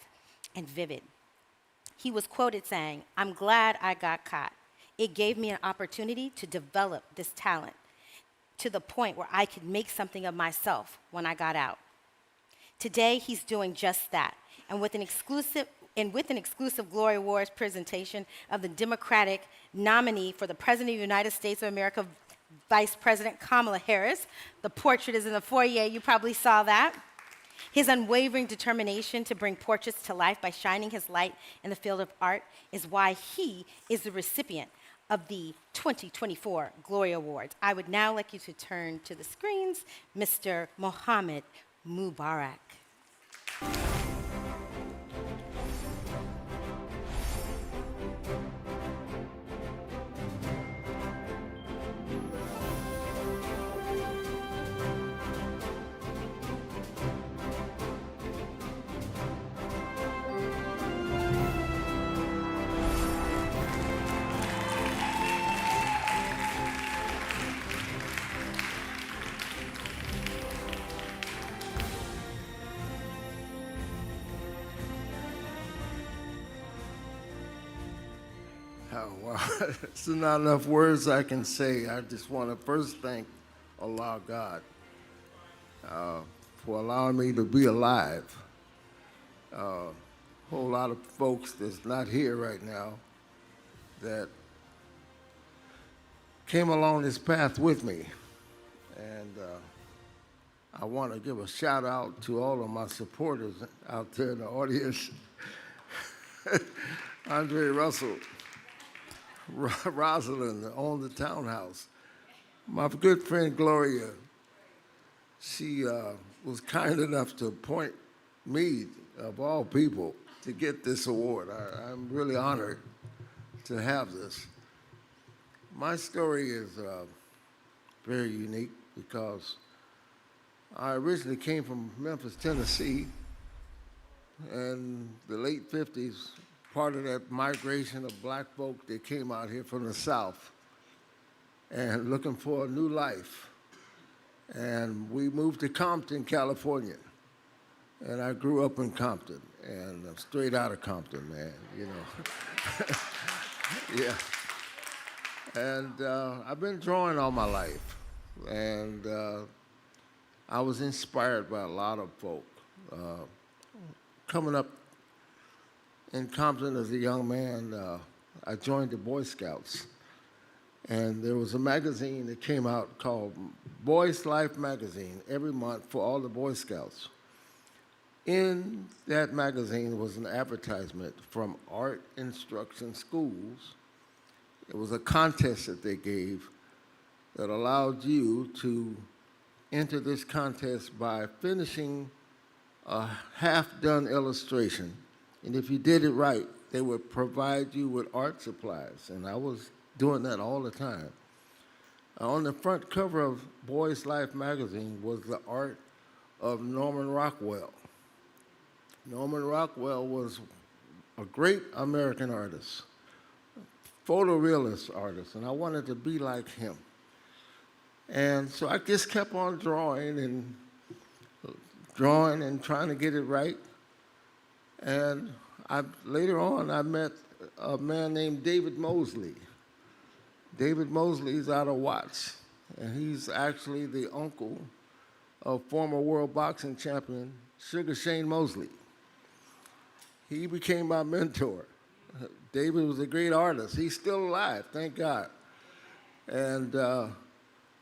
and vivid. He was quoted saying, "I'm glad I got caught. It gave me an opportunity to develop this talent to the point where I could make something of myself when I got out." Today, he's doing just that. And with an exclusive Glory Awards presentation of the Democratic nominee for the President of the United States of America, Vice President Kamala Harris. The portrait is in the foyer. You probably saw that. His unwavering determination to bring portraits to life by shining his light in the field of art is why he is the recipient of the 2024 Glory Awards. I would now like you to turn to the screens, Mr. Mohammed Mubarak. Oh, wow. There's not enough words I can say. I just want to first thank Allah God for allowing me to be alive. A whole lot of folks that's not here right now that came along this path with me. And I want to give a shout out to all of my supporters out there in the audience. Andre Russell, Rosalind owned the townhouse. My good friend Gloria, she was kind enough to appoint me, of all people, to get this award. I'm really honored to have this. My story is very unique because I originally came from Memphis, Tennessee, in the late 50s, part of that migration of black folk that came out here from the South and looking for a new life. And we moved to Compton, California. And I grew up in Compton, and I'm straight out of Compton, man, you know. Yeah. And I've been drawing all my life. And I was inspired by a lot of folk. Coming up in Compton as a young man, I joined the Boy Scouts. And there was a magazine that came out called Boys Life Magazine every month for all the Boy Scouts. In that magazine was an advertisement from Art Instruction Schools. It was a contest that they gave that allowed you to enter this contest by finishing a half-done illustration. And if you did it right, they would provide you with art supplies. And I was doing that all the time. On the front cover of Boys Life magazine was the art of Norman Rockwell. Norman Rockwell was a great American artist, photorealist artist, and I wanted to be like him. And so I just kept on drawing and trying to get it right. And later on, I met a man named David Mosley. David Mosley is out of Watts, and he's actually the uncle of former world boxing champion Sugar Shane Mosley. He became my mentor. David was a great artist. He's still alive, thank God. And I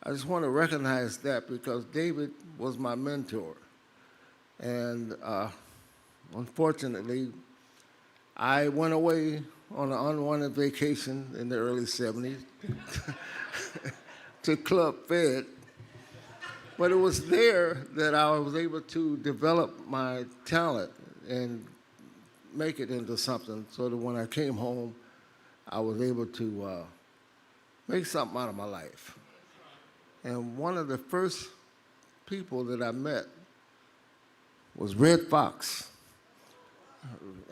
just want to recognize that because David was my mentor. And unfortunately, I went away on an unwanted vacation in the early 70s to Club Fed. But it was there that I was able to develop my talent and make it into something so that when I came home, I was able to make something out of my life. And one of the first people that I met was Red Fox.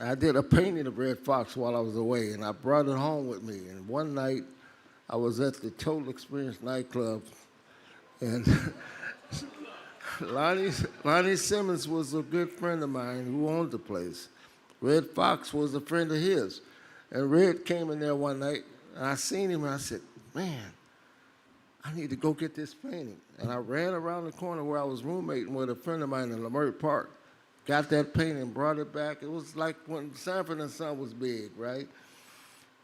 I did a painting of Red Fox while I was away, and I brought it home with me. And one night, I was at the Total Experience nightclub, and Lonnie Simmons was a good friend of mine who owned the place. Red Fox was a friend of his. And Red came in there one night, and I seen him, and I said, man, I need to go get this painting. And I ran around the corner where I was roommating with a friend of mine in Leimert Park, got that painting, brought it back. It was like when Sanford and Son was big, right?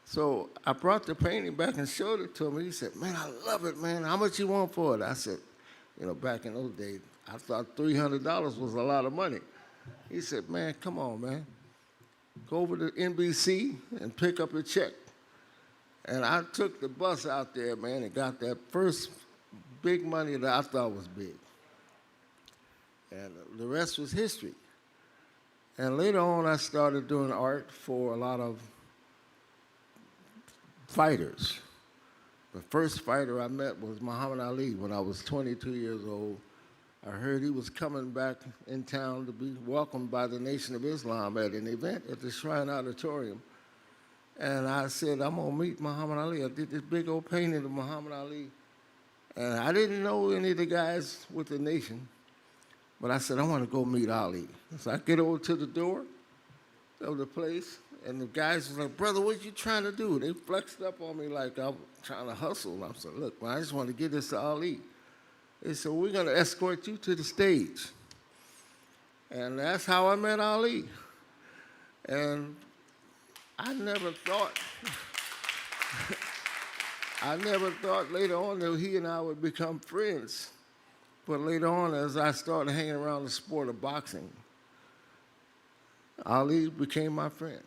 So I brought the painting back and showed it to him. He said, man, I love it, man. How much you want for it? I said, you know, back in those days, I thought $300 was a lot of money. He said, man, come on, man. Go over to NBC and pick up a check. And I took the bus out there, man, and got that first big money that I thought was big. And the rest was history. And later on, I started doing art for a lot of fighters. The first fighter I met was Muhammad Ali when I was 22 years old. I heard he was coming back in town to be welcomed by the Nation of Islam at an event at the Shrine Auditorium. And I said, I'm gonna meet Muhammad Ali. I did this big old painting of Muhammad Ali. And I didn't know any of the guys with the Nation, but I said, I wanna go meet Ali. So I get over to the door of the place, and the guys was like, brother, what you trying to do? They flexed up on me like I'm trying to hustle. And I said, look, man, I just want to get this to Ali. They said, we're gonna escort you to the stage. And that's how I met Ali. And I never thought later on that he and I would become friends. But later on, as I started hanging around the sport of boxing, Ali became my friend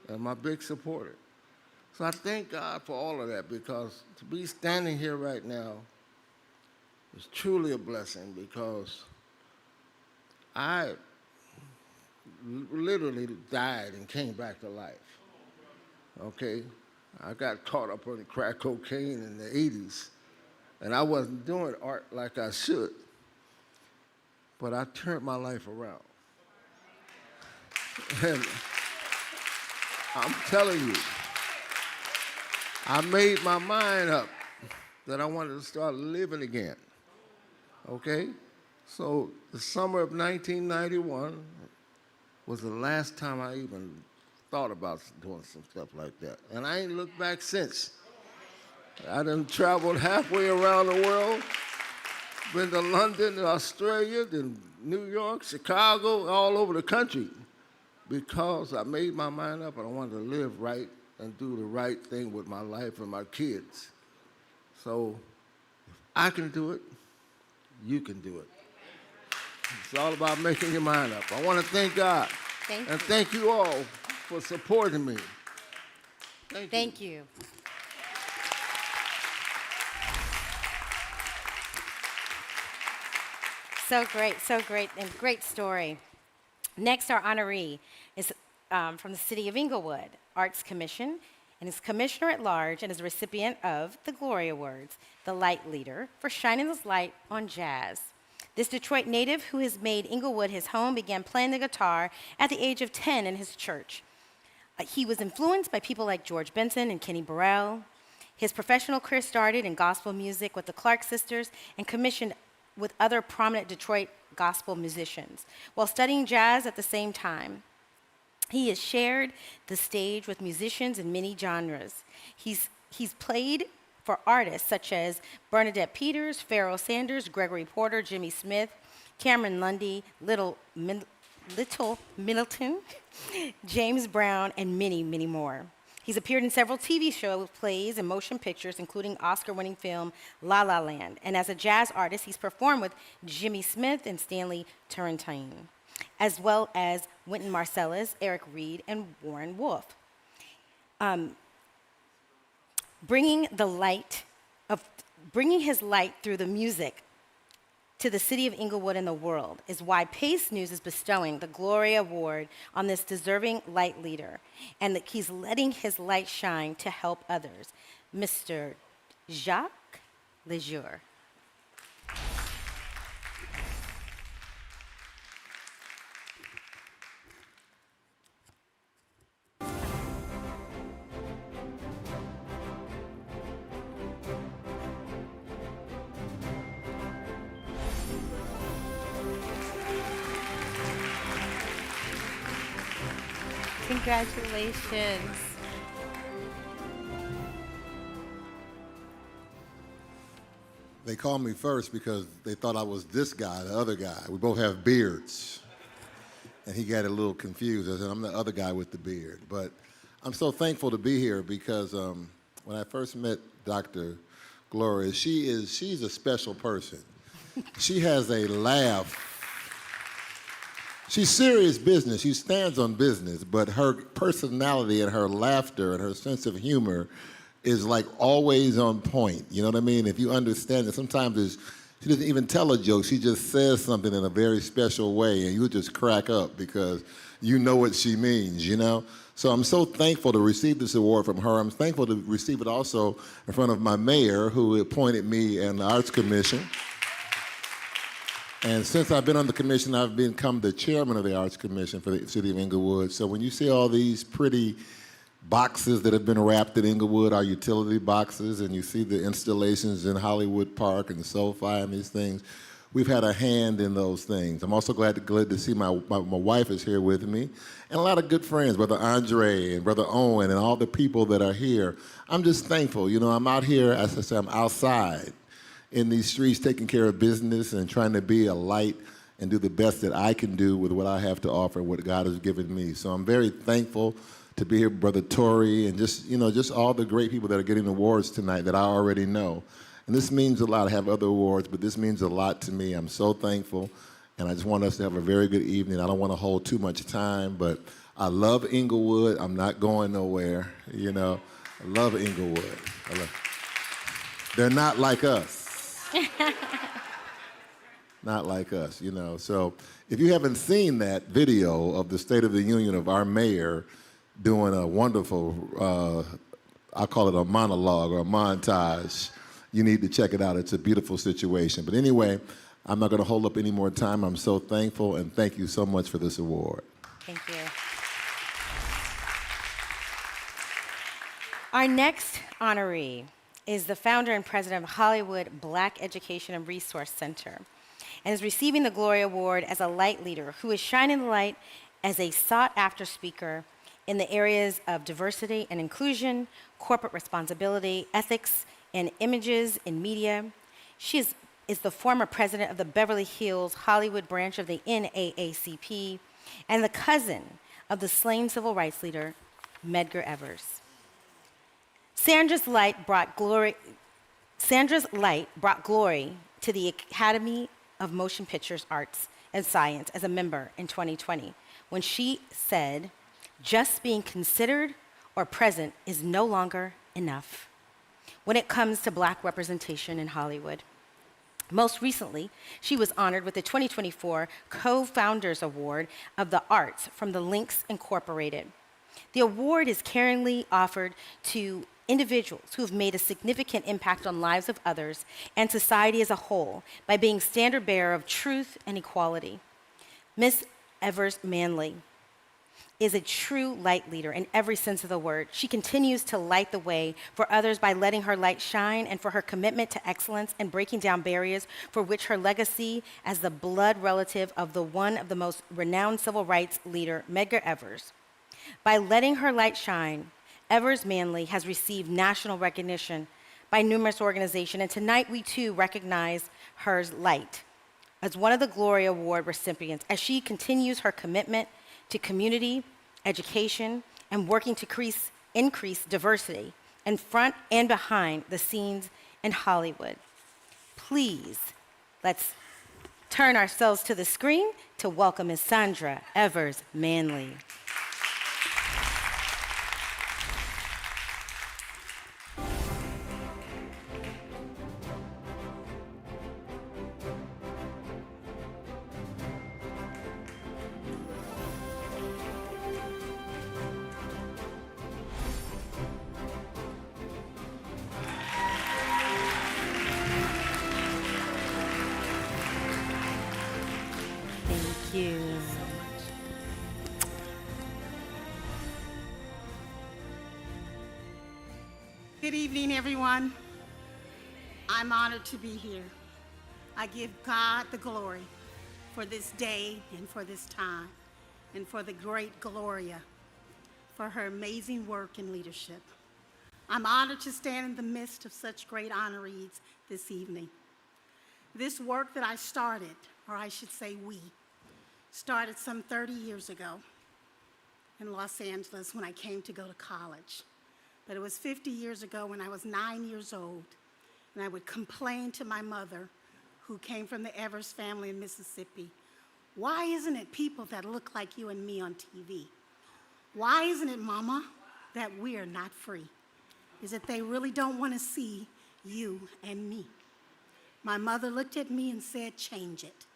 and my big supporter. So I thank God for all of that, because to be standing here right now is truly a blessing, because I literally died and came back to life. Okay, I got caught up on crack cocaine in the 80s, and I wasn't doing art like I should, but I turned my life around. And I'm telling you, I made my mind up that I wanted to start living again, okay? So the summer of 1991 was the last time I even thought about doing some stuff like that. And I ain't looked back since. I done traveled halfway around the world, been to London, Australia, then New York, Chicago, all over the country, because I made my mind up and I wanted to live right and do the right thing with my life and my kids. So if I can do it, you can do it. It's all about making your mind up. I want to thank God. And thank you all for supporting me. Thank you. So great, and great story. Next, our honoree is from the City of Inglewood Arts Commission, and is Commissioner at Large and is a recipient of the Gloria Awards, the Light Leader, for shining this light on jazz. This Detroit native, who has made Inglewood his home, began playing the guitar at the age of 10 in his church. He was influenced by people like George Benson and Kenny Burrell. His professional career started in gospel music with the Clark Sisters and commissioned with other prominent Detroit gospel musicians, while studying jazz at the same time. He has shared the stage with musicians in many genres. He's played for artists such as Bernadette Peters, Pharoah Sanders, Gregory Porter, Jimmy Smith, Cameron Lundy, Little Middleton, James Brown, and many, many more. He's appeared in several TV shows, plays, and motion pictures, including Oscar-winning film La La Land. And as a jazz artist, he's performed with Jimmy Smith and Stanley Turrentine. as well as Wynton Marsalis, Eric Reed, and Warren Wolf. Bringing his light through the music to the city of Inglewood and the world is why P.A.C.E News is bestowing the Gloria Award on this deserving light leader, and that he's letting his light shine to help others, Mr. Jacques Lejour. Congratulations. They called me first because they thought I was this guy, the other guy. We both have beards. And he got a little confused. I said, I'm the other guy with the beard. But I'm so thankful to be here because when I first met Dr. Gloria, she's a special person. She has a laugh. She's serious business. She stands on business, but her personality and her laughter and her sense of humor is like always on point. You know what I mean? If you understand it, sometimes she doesn't even tell a joke. She just says something in a very special way, and you'll just crack up because you know what she means, you know? So I'm so thankful to receive this award from her. I'm thankful to receive it also in front of my mayor, who appointed me and the Arts Commission. And since I've been on the commission, I've become the chairman of the Arts Commission for the city of Inglewood. So when you see all these pretty boxes that have been wrapped in Inglewood, our utility boxes, and you see the installations in Hollywood Park and SoFi and these things, we've had a hand in those things. I'm also glad to see my wife is here with me, and a lot of good friends, Brother Andre and Brother Owen and all the people that are here. I'm just thankful. You know, I'm out here, as I say, I'm outside in these streets taking care of business and trying to be a light and do the best that I can do with what I have to offer and what God has given me. So I'm very thankful to be here, Brother Torrey, and just all the great people that are getting awards tonight that I already know. And this means a lot. I have other awards, but this means a lot to me. I'm so thankful, and I just want us to have a very good evening. I don't want to hold too much time, but I love Inglewood. I'm not going nowhere, you know. I love Inglewood. They're not like us. Not like us, you know. So if you haven't seen that video of the State of the Union of our mayor doing a wonderful, I call it a monologue or a montage, you need to check it out. It's a beautiful situation. But anyway, I'm not going to hold up any more time. I'm so thankful, and thank you so much for this award. Thank you. Our next honoree is the founder and president of Hollywood Black Education and Resource Center, and is receiving the Gloria Award as a light leader who is shining the light as a sought-after speaker in the areas of diversity and inclusion, corporate responsibility, ethics, and images in media. She is the former president of the Beverly Hills Hollywood branch of the NAACP and the cousin of the slain civil rights leader, Medgar Evers. Sandra's light brought glory to the Academy of Motion Pictures Arts and Science as a member in 2020, when she said, "Just being considered or present is no longer enough when it comes to Black representation in Hollywood." Most recently, she was honored with the 2024 Co-Founders Award of the Arts from the Links Incorporated. The award is caringly offered to individuals who have made a significant impact on lives of others and society as a whole by being standard bearer of truth and equality. Ms. Evers Manley is a true light leader in every sense of the word. She continues to light the way for others by letting her light shine, and for her commitment to excellence and breaking down barriers, for which her legacy as the blood relative of one of the most renowned civil rights leader, Medgar Evers. By letting her light shine, Evers Manley has received national recognition by numerous organizations, and tonight we too recognize her light as one of the Gloria Award recipients as she continues her commitment to community, education, and working to increase diversity in front and behind the scenes in Hollywood. Please, let's turn ourselves to the screen to welcome Ms. Sandra Evers Manley. Thank you. Good evening, everyone. I'm honored to be here. I give God the glory for this day and for this time, and for the great Gloria for her amazing work and leadership. I'm honored to stand in the midst of such great honorees this evening. This work that I started, or I should say we, started some 30 years ago in Los Angeles when I came to go to college. But it was 50 years ago when I was 9 years old, and I would complain to my mother, who came from the Evers family in Mississippi, why isn't it people that look like you and me on TV? Why isn't it, Mama, that we are not free? Is it they really don't want to see you and me? My mother looked at me and said, change it.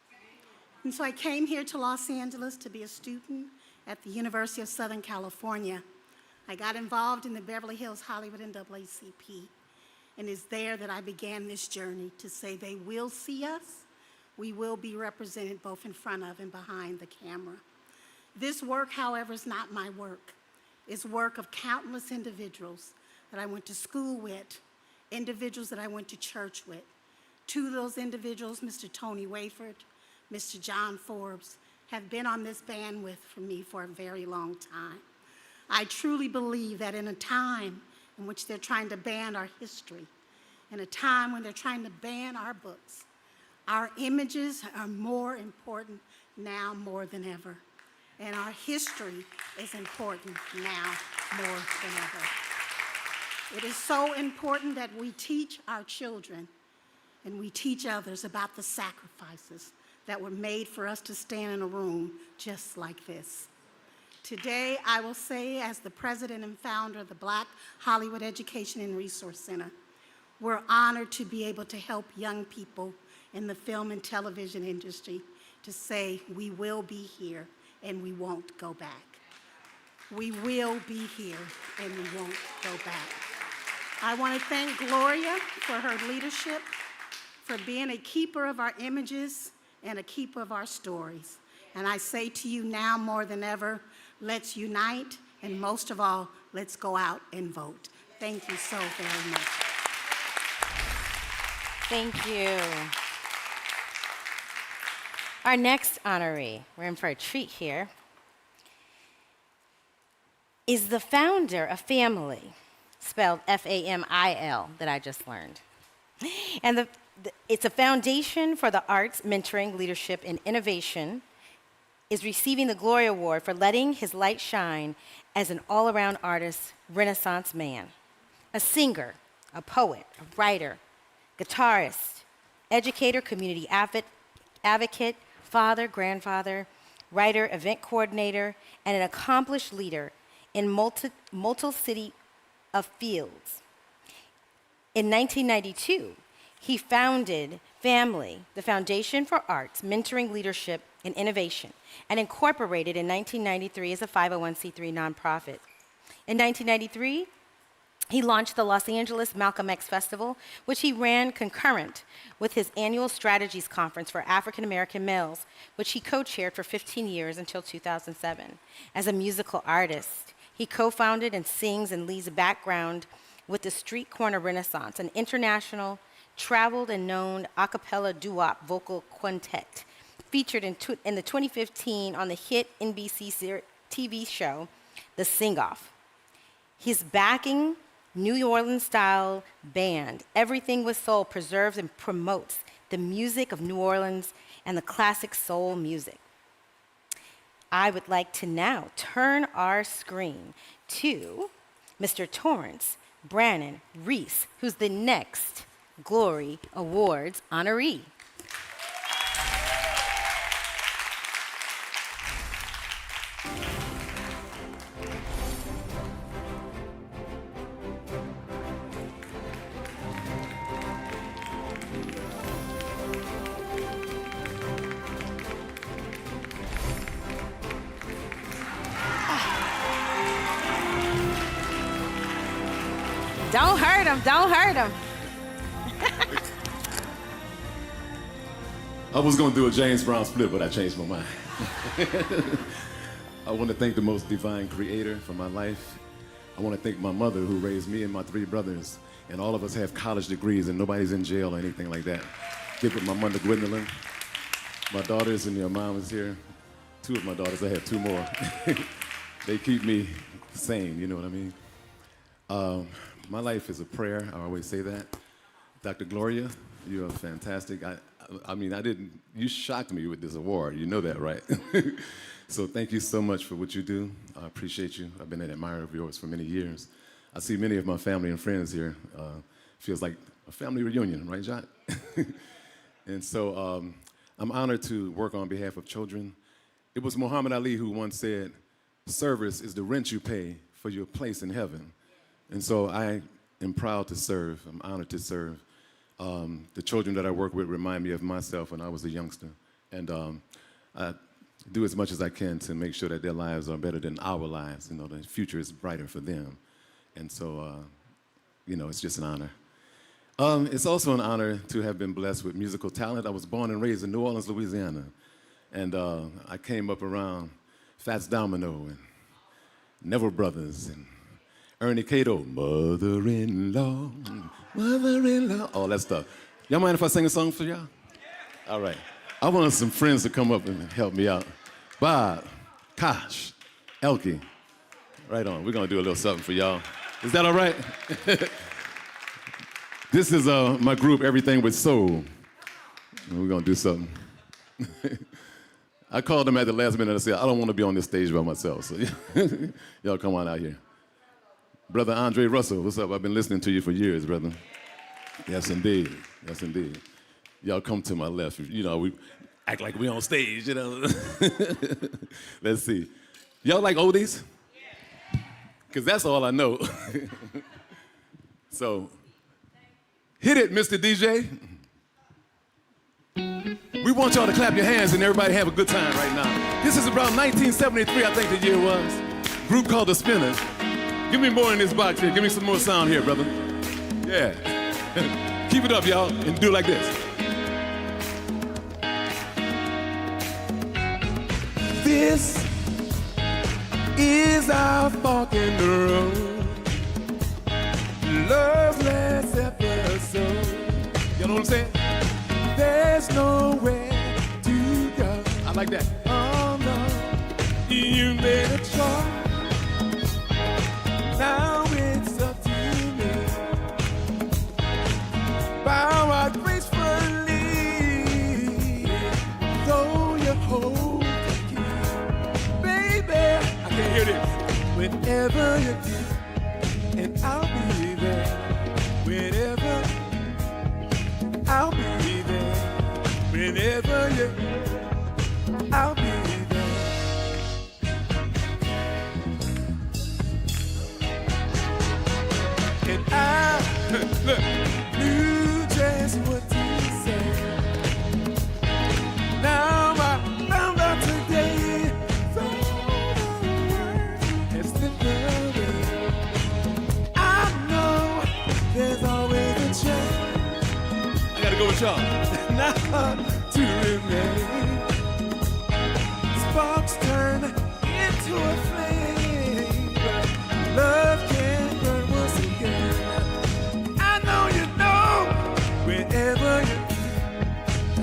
And so I came here to Los Angeles to be a student at the University of Southern California. I got involved in the Beverly Hills Hollywood NAACP, and it's there that I began this journey to say they will see us, we will be represented both in front of and behind the camera. This work, however, is not my work. It's work of countless individuals that I went to school with, individuals that I went to church with. Two of those individuals, Mr. Tony Wayford, Mr. John Forbes, have been on this bandwidth for me for a very long time. I truly believe that in a time in which they're trying to ban our history, in a time when they're trying to ban our books, our images are more important now more than ever. And our history is important now more than ever. It is so important that we teach our children and we teach others about the sacrifices that were made for us to stand in a room just like this. Today, I will say, as the president and founder of the Black Hollywood Education and Resource Center, we're honored to be able to help young people in the film and television industry to say, we will be here and we won't go back. We will be here and we won't go back. I want to thank Gloria for her leadership, for being a keeper of our images and a keeper of our stories. And I say to you now more than ever, let's unite, and most of all, let's go out and vote. Thank you so very much. Thank you. Our next honoree, we're in for a treat here, is the founder of Family, spelled F-A-M-I-L, that I just learned. And it's a foundation for the arts, mentoring, leadership, and innovation, is receiving the Gloria Award for letting his light shine as an all-around artist, Renaissance man. A singer, a poet, a writer, guitarist, educator, community advocate, father, grandfather, writer, event coordinator, and an accomplished leader in multi-city of fields. In 1992, he founded Family, the Foundation for Arts, Mentoring, Leadership, and Innovation, and incorporated in 1993 as a 501c3 nonprofit. In 1993, he launched the Los Angeles Malcolm X Festival, which he ran concurrent with his annual Strategies Conference for African American males, which he co-chaired for 15 years until 2007. As a musical artist, he co-founded and sings and leads background with the Street Corner Renaissance, an international, traveled and known a cappella doo-wop vocal quintet, featured in the 2015 on the hit NBC TV show, The Sing-Off. His backing New Orleans-style band, Everything with Soul, preserves and promotes the music of New Orleans and the classic soul music. I would like to now turn our screen to Mr. Torrance Brannon Reese, who's the next Glory Awards honoree. Don't hurt him. Don't hurt him. I was going to do a James Brown split, but I changed my mind. I want to thank the most divine creator for my life. I want to thank my mother who raised me and my 3 brothers. And all of us have college degrees and nobody's in jail or anything like that. Give it my mother, Gwendolyn. My daughters and your mom is here. 2 of my daughters, I have 2 more. They keep me sane, you know what I mean? My life is a prayer, I always say that. Dr. Gloria, you are fantastic. I mean, you shocked me with this award, you know that, right? So thank you so much for what you do. I appreciate you. I've been an admirer of yours for many years. I see many of my family and friends here. Feels like a family reunion, right, Jot? And so I'm honored to work on behalf of children. It was Muhammad Ali who once said, service is the rent you pay for your place in heaven. And so I am proud to serve. I'm honored to serve. The children that I work with remind me of myself when I was a youngster. And I do as much as I can to make sure that their lives are better than our lives. You know, the future is brighter for them. And so, you know, it's just an honor. It's also an honor to have been blessed with musical talent. I was born and raised in New Orleans, Louisiana. And I came up around Fats Domino and Neville Brothers and Ernie Cato, mother-in-law, mother-in-law, all that stuff. Y'all mind if I sing a song for y'all? All right. I want some friends to come up and help me out. Bob, Kosh, Elkie. Right on. We're going to do a little something for y'all. Is that all right? This is my group, Everything with Soul. And we're going to do something. I called them at the last minute and I said, I don't want to be on this stage by myself. So y'all come on out here. Brother Andre Russell, what's up? I've been listening to you for years, brother. Yes, indeed. Yes, indeed. Y'all come to my left. You know, we act like we on stage, you know. Let's see. Y'all like oldies? Because that's all I know. So, hit it, Mr. DJ. We want y'all to clap your hands and everybody have a good time right now. This is around 1973, I think the year was. Group called The Spinners. Give me more in this box here. Give me some more sound here, brother. Yeah. Keep it up, y'all, and do it like this. This is our fork in the road. Love's last episode. You know what I'm saying? There's nowhere to go. I like that. Oh no, you made a choice. Now it's up to me. Bow out gracefully. Throw your whole key. Baby, I can hear this. Whenever you do, and I'll be there. Whenever, I'll be there. Whenever you, I'll be there. And I look, knew just what to say. Now I found out today, from the word has slipped away. I know there's always a chance. I gotta go with y'all. Now to remain. Sparks turn into a flame. Love can burn once again. I know you know. Whenever you,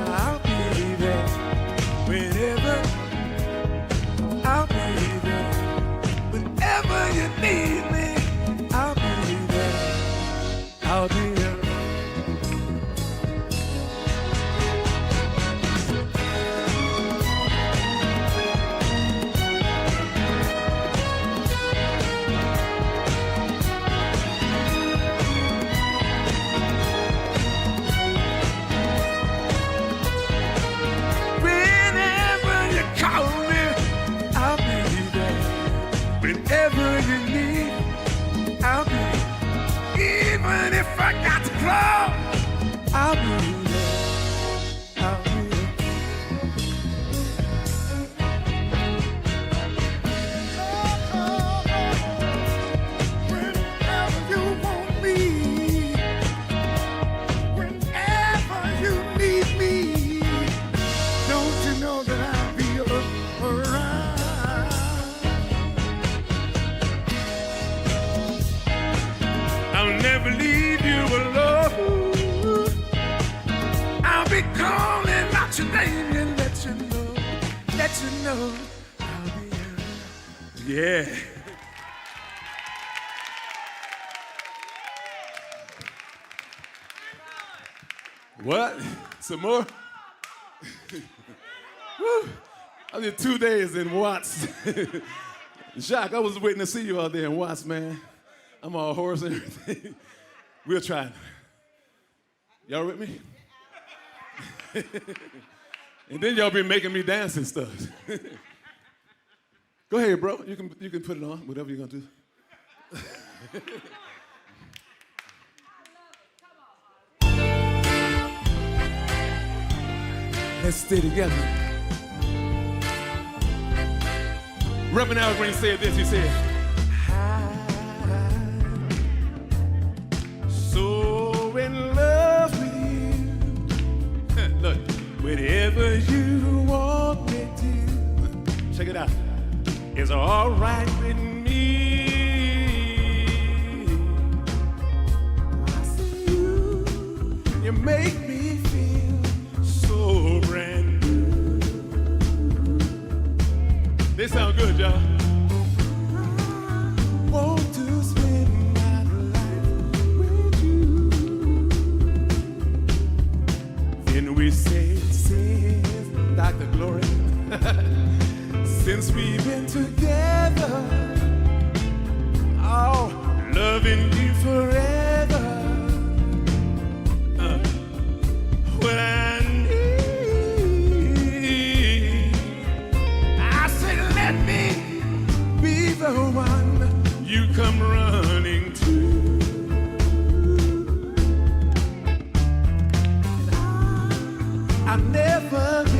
I'll be there. Whenever, I'll be there. Whenever you need me, I'll be there. I'll be there. Whenever you need, I'll be. Even if I got to crawl, I'll be there. I'll be there. Whenever you want me, only not your name and let you know I'll be here. Yeah. What? Some more? Woo. I did 2 days in Watts. Jacques, I was waiting to see you out there in Watts, man. I'm all hoarse and everything. We'll try. Y'all with me? And then y'all been making me dance and stuff. Go ahead, bro. You can put it on, whatever you're gonna do. Let's stay together. Reverend Al Green said this, he said, I'm so in love with you. Look, whatever you want me to, check it out, it's all right with me. I see you make me feel so brand new. They sound good, y'all. I want to spend my life with you. Then we say, since Dr. Glory, since we've been together, oh, loving you forever. What I need, I say, let me be the one you come running to. I'll never be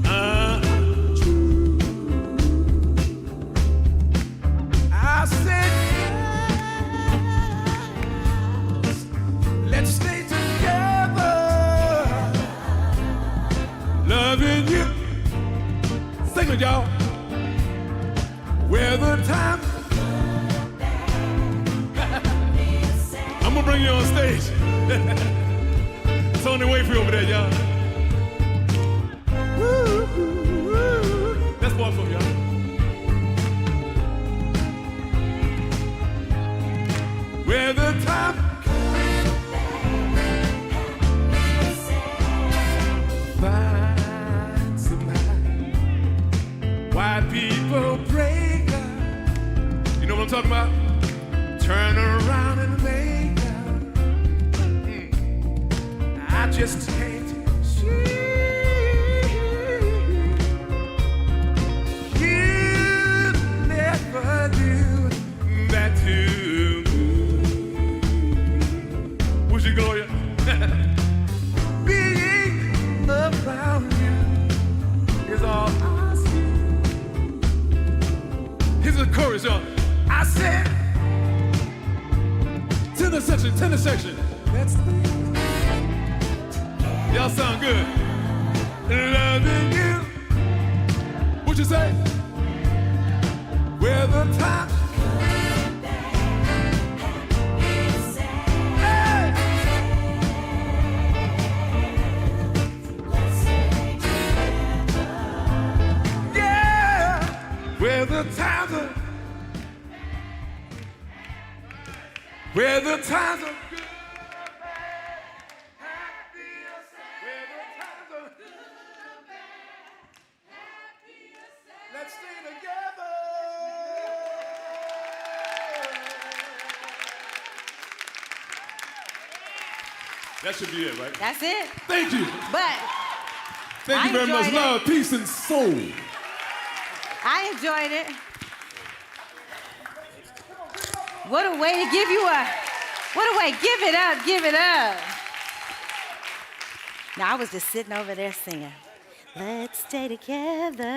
untrue. I said, yes, let's stay together, loving you. Sing it, y'all. Where the time I'm gonna bring you on stage. Tony Wayfield over there, y'all. Woo, woo, woo. That's one for y'all. Where the time find somebody, white people break up. You know what I'm talking about? Turn around and make up. I just can't see. You never do that to me. What's your Gloria? Being around you is all I see. Here's the chorus, y'all. I said, tenor section. That's y'all sound good. Loving you. What you say? Where the time where the times are, where the times are good, where the times are good, let's stay together. That should be it, right? That's it. Thank you. But Thank you very much. enjoyed it. Love, peace, and soul. I enjoyed it. What a way to give you what a way. Give it up, give it up. Now, I was just sitting over there singing, let's stay together.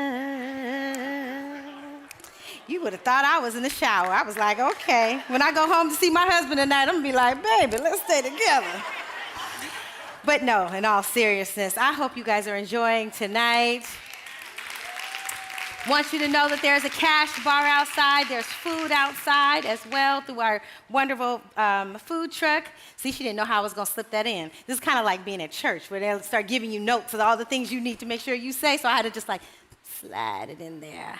You would have thought I was in the shower. I was like, okay. When I go home to see my husband tonight, I'm gonna be like, baby, let's stay together. But no, in all seriousness, I hope you guys are enjoying tonight. Want you to know that there's a cash bar outside. There's food outside as well through our wonderful food truck. See, she didn't know how I was going to slip that in. This is kind of like being at church where they'll start giving you notes of all the things you need to make sure you say. So I had to just like slide it in there.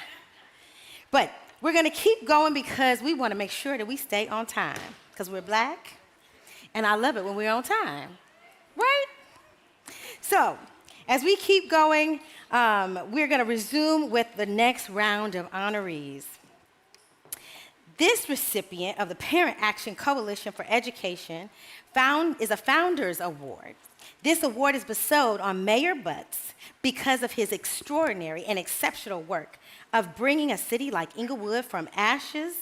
But we're going to keep going because we want to make sure that we stay on time because we're black. And I love it when we're on time, right? So as we keep going, we're going to resume with the next round of honorees. This recipient of the Parent Action Coalition for Education is a Founders Award. This award is bestowed on Mayor Butts because of his extraordinary and exceptional work of bringing a city like Inglewood from ashes,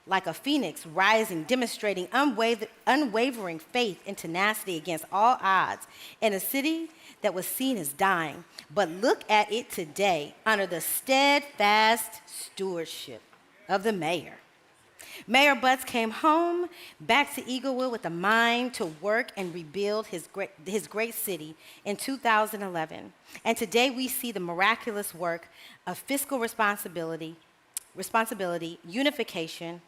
like a phoenix rising, demonstrating unwavering faith and tenacity against all odds in a city that was seen as dying. But look at it today under the steadfast stewardship of the mayor. Mayor Butts came home back to Inglewood with a mind to work and rebuild his great city in 2011. And today we see the miraculous work of fiscal responsibility, unification,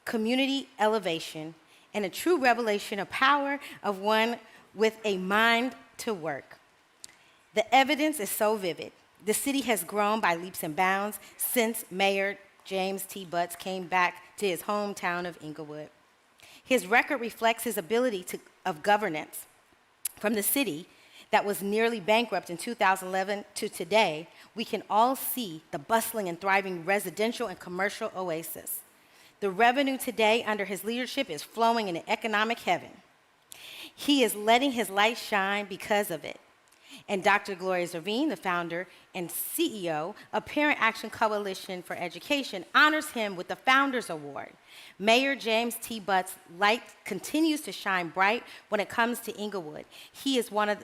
community elevation, and a true revelation of power of one with a mind to work. The evidence is so vivid. The city has grown by leaps and bounds since Mayor James T. Butts came back to his hometown of Inglewood. His record reflects his ability of governance. From the city that was nearly bankrupt in 2011 to today, we can all see the bustling and thriving residential and commercial oasis. The revenue today under his leadership is flowing into economic heaven. He is letting his light shine because of it. And Dr. Gloria Zervine, the founder and CEO of Parent Action Coalition for Education, honors him with the Founders Award. Mayor James T. Butts' light continues to shine bright when it comes to Inglewood. He is one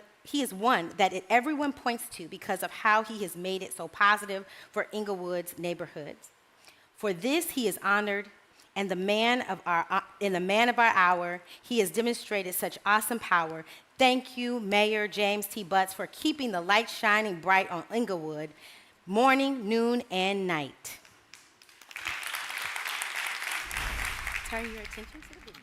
that everyone points to because of how he has made it so positive for Inglewood's neighborhoods. For this, he is honored, and in the man of our hour, he has demonstrated such awesome power. Thank you, Mayor James T. Butts, for keeping the light shining bright on Inglewood, morning, noon, and night. Turn your attention to the video.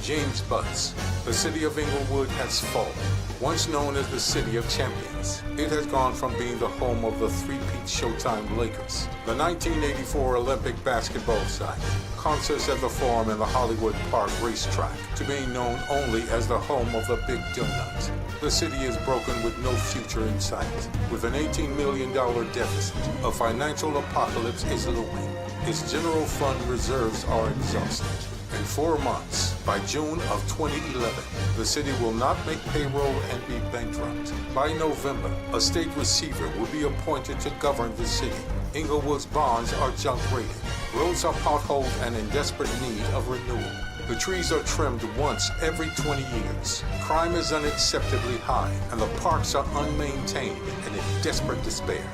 James Butts. The city of Inglewood has fallen. Once known as the City of Champions, it has gone from being the home of the three-peat Showtime Lakers, the 1984 Olympic basketball site, concerts at the Forum and the Hollywood Park racetrack, to being known only as the home of the Big Donut. The city is broken with no future in sight. With an $18 million deficit, a financial apocalypse is looming. Its general fund reserves are exhausted. In 4 months, by June of 2011, the city will not make payroll and be bankrupt. By November, a state receiver will be appointed to govern the city. Inglewood's bonds are junk rated. Roads are potholed and in desperate need of renewal. The trees are trimmed once every 20 years. Crime is unacceptably high, and the parks are unmaintained and in desperate despair.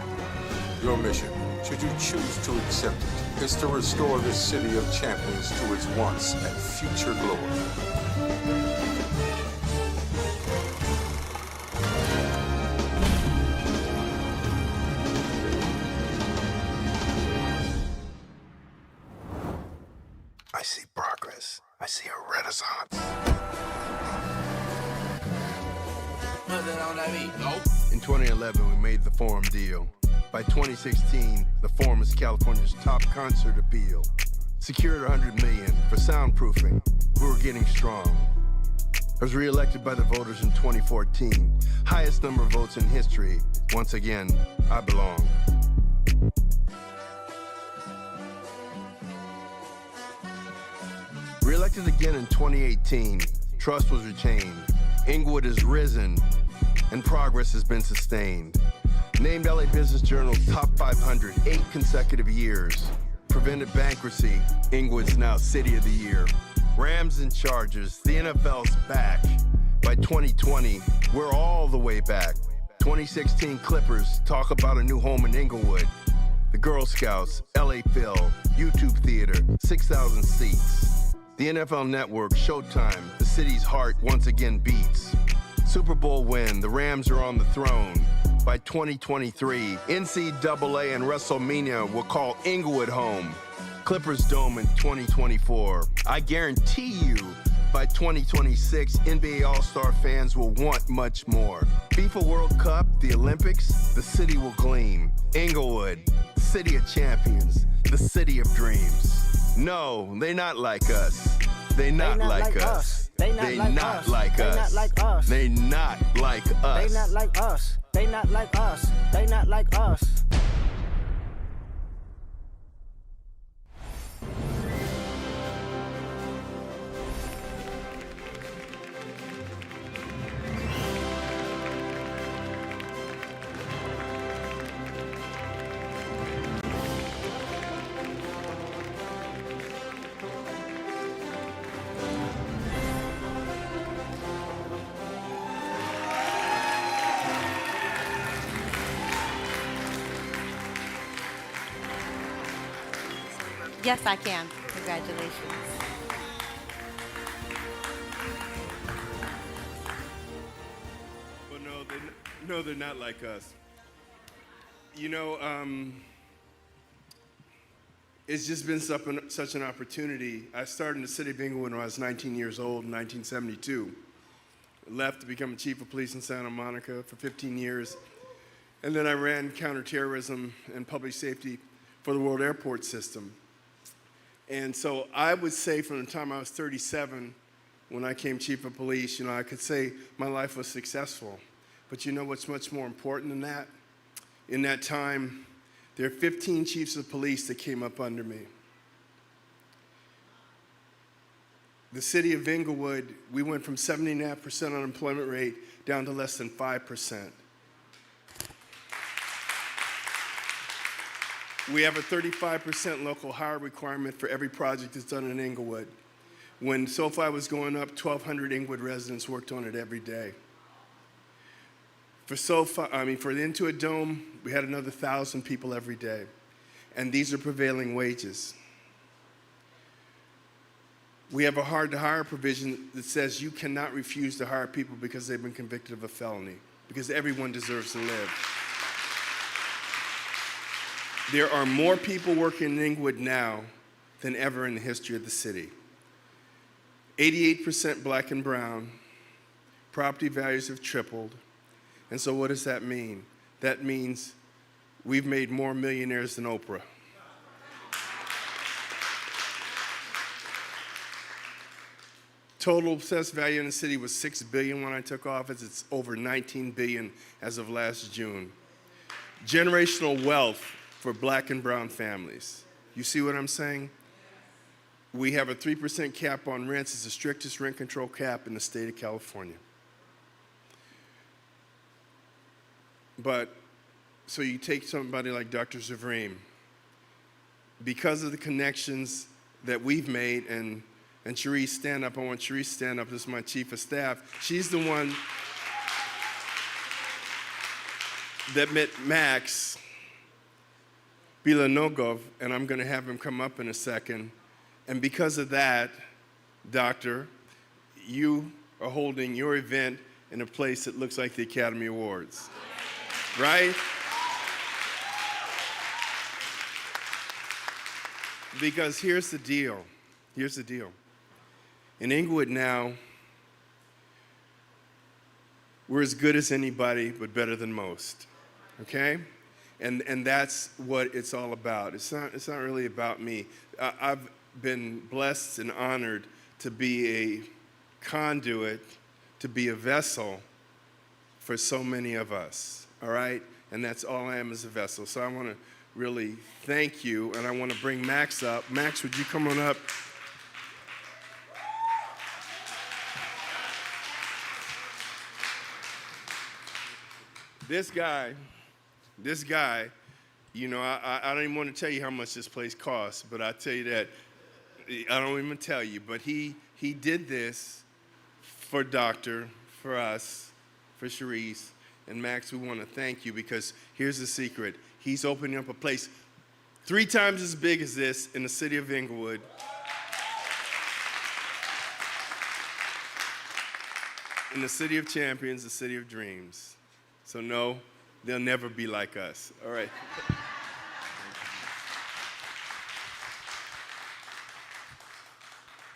Your mission, should you choose to accept it, is to restore this city of champions to its once and future glory. I see progress. I see a renaissance. In 2011, we made the Forum deal. By 2016, the Forum is California's top concert appeal. Secured $100 million for soundproofing. We were getting strong. I was reelected by the voters in 2014. Highest number of votes in history. Once again, I belong. Reelected again in 2018, trust was retained. Inglewood has risen, and progress has been sustained. Named LA Business Journal's top 500, 8 consecutive years. Prevented bankruptcy, Inglewood's now City of the Year. Rams and Chargers, the NFL's back. By 2020, we're all the way back. 2016 Clippers talk about a new home in Inglewood. The Girl Scouts, LA Phil, YouTube Theater, 6,000 seats. The NFL Network, Showtime, the city's heart once again beats. Super Bowl win, the Rams are on the throne. By 2023, NCAA and WrestleMania will call Inglewood home. Clippers Dome in 2024. I guarantee you, by 2026, NBA All-Star fans will want much more. FIFA World Cup, the Olympics, the city will gleam. Inglewood, city of champions, the city of dreams. No, they not like us. They not like us. They not like us. They not like us. They not like us. They not like us. They not like us. Yes, I can. Congratulations. Well, no, they're not like us. You know, it's just been such an opportunity. I started in the city of Inglewood when I was 19 years old in 1972. Left to become chief of police in Santa Monica for 15 years. And then I ran counterterrorism and public safety for the World Airport System. And so I would say from the time I was 37, when I became chief of police, I could say my life was successful. But you know what's much more important than that? In that time, there are 15 chiefs of police that came up under me. The city of Inglewood, we went from 70.5% unemployment rate down to less than 5%. We have a 35% local hire requirement for every project that's done in Inglewood. When SoFi was going up, 1,200 Inglewood residents worked on it every day. For the Intuit Dome, we had another 1,000 people every day. And these are prevailing wages. We have a hard-to-hire provision that says you cannot refuse to hire people because they've been convicted of a felony, because everyone deserves to live. There are more people working in Inglewood now than ever in the history of the city. 88% black and brown. Property values have tripled. And so what does that mean? That means we've made more millionaires than Oprah. Total assessed value in the city was $6 billion when I took office. It's over $19 billion as of last June. Generational wealth for black and brown families. You see what I'm saying? We have a 3% cap on rents. It's the strictest rent control cap in the state of California. But, so you take somebody like Dr. Zavreem, because of the connections that we've made, and Cherise, stand up. I want Cherise to stand up. This is my chief of staff. She's the one that met Max Bilanogov, and I'm going to have him come up in a second. And because of that, Doctor, you are holding your event in a place that looks like the Academy Awards, right? Because here's the deal. Here's the deal. In Inglewood now, we're as good as anybody, but better than most, okay? And that's what it's all about. It's not really about me. I've been blessed and honored to be a conduit, to be a vessel for so many of us, all right? And that's all I am, is a vessel. So I want to really thank you, and I want to bring Max up. Max, would you come on up? This guy, you know, I don't even want to tell you how much this place costs, but I tell you that, I don't even tell you, but he did this for Doctor, for us, for Cherise, and Max, we want to thank you, because here's the secret. He's opening up a place 3 times as big as this in the city of Inglewood. In the city of champions, the city of dreams. So no, they'll never be like us. All right.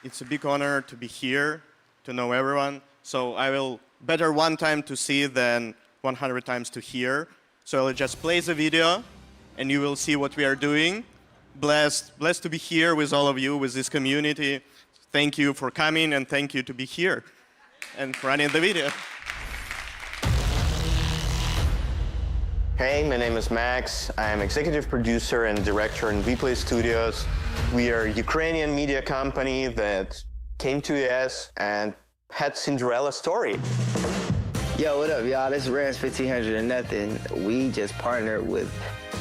It's a big honor to be here, to know everyone. So I will better one time to see than 100 times to hear. So I'll just play the video and you will see what we are doing. Blessed to be here with all of you, with this community. Thank you for coming and thank you to be here and running the video. Hey, my name is Max. I am executive producer and director in P.A.C.E Studios. We are a Ukrainian media company that came to US and had Cinderella's story. Yo, what up, y'all? This is Rams 1500 and nothing. We just partnered with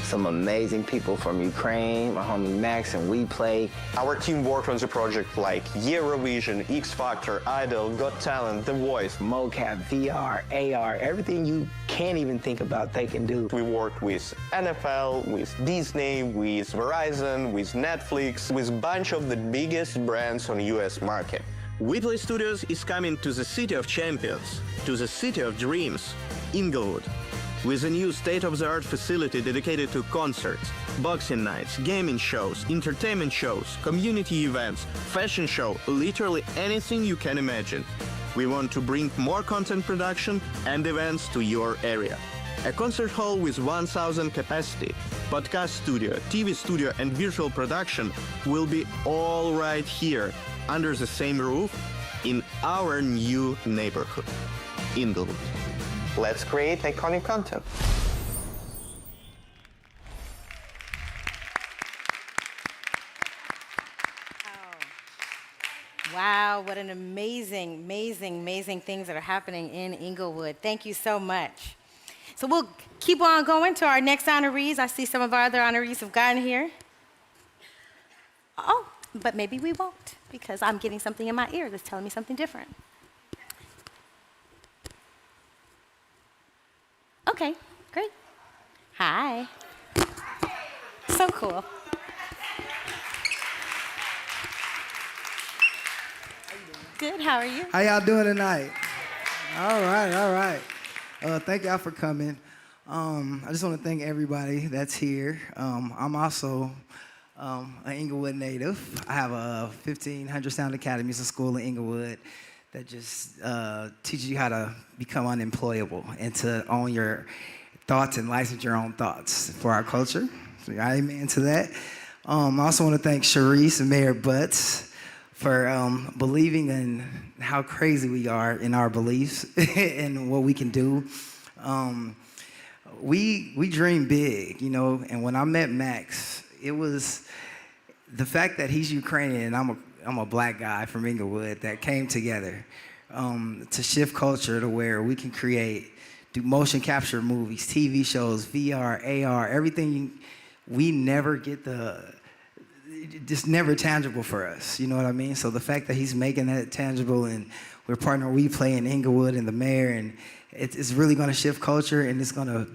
some amazing people from Ukraine, my homie Max, and we play. Our team worked on the project like Eurovision, X Factor, Idol, Got Talent, The Voice. Mocap, VR, AR, everything you can't even think about they can do. We worked with NFL, with Disney, with Verizon, with Netflix, with a bunch of the biggest brands on the US market. P.A.C.E Studios is coming to the City of Champions, to the City of Dreams, Inglewood, with a new state-of-the-art facility dedicated to concerts, boxing nights, gaming shows, entertainment shows, community events, fashion show, literally anything you can imagine. We want to bring more content production and events to your area. A concert hall with 1,000 capacity, podcast studio, TV studio and virtual production will be all right here, under the same roof, in our new neighborhood, Inglewood. Let's create iconic content. Wow, what an amazing things that are happening in Inglewood. Thank you so much. So we'll keep on going to our next honorees. I see some of our other honorees have gotten here. Oh, but maybe we won't, because I'm getting something in my ear that's telling me something different. Okay, great. Hi. So cool. Good, how are you? How y'all doing tonight? All right. Thank y'all for coming. I just want to thank everybody that's here. I'm also an Inglewood native. I have a 1500 Sound Academy. It's a school in Inglewood that just teaches you how to become unemployable and to own your thoughts and license your own thoughts for our culture. So amen to that. I also want to thank Cherise and Mayor Butts for believing in how crazy we are in our beliefs and what we can do. We dream big, you know, and when I met Max, it was the fact that he's Ukrainian and I'm a black guy from Inglewood that came together to shift culture to where we can do motion capture movies, TV shows, VR, AR, everything. We never get just never tangible for us, you know what I mean? So the fact that he's making that tangible and we're partnering, we play in Inglewood and the mayor, and it's really gonna shift culture and it's gonna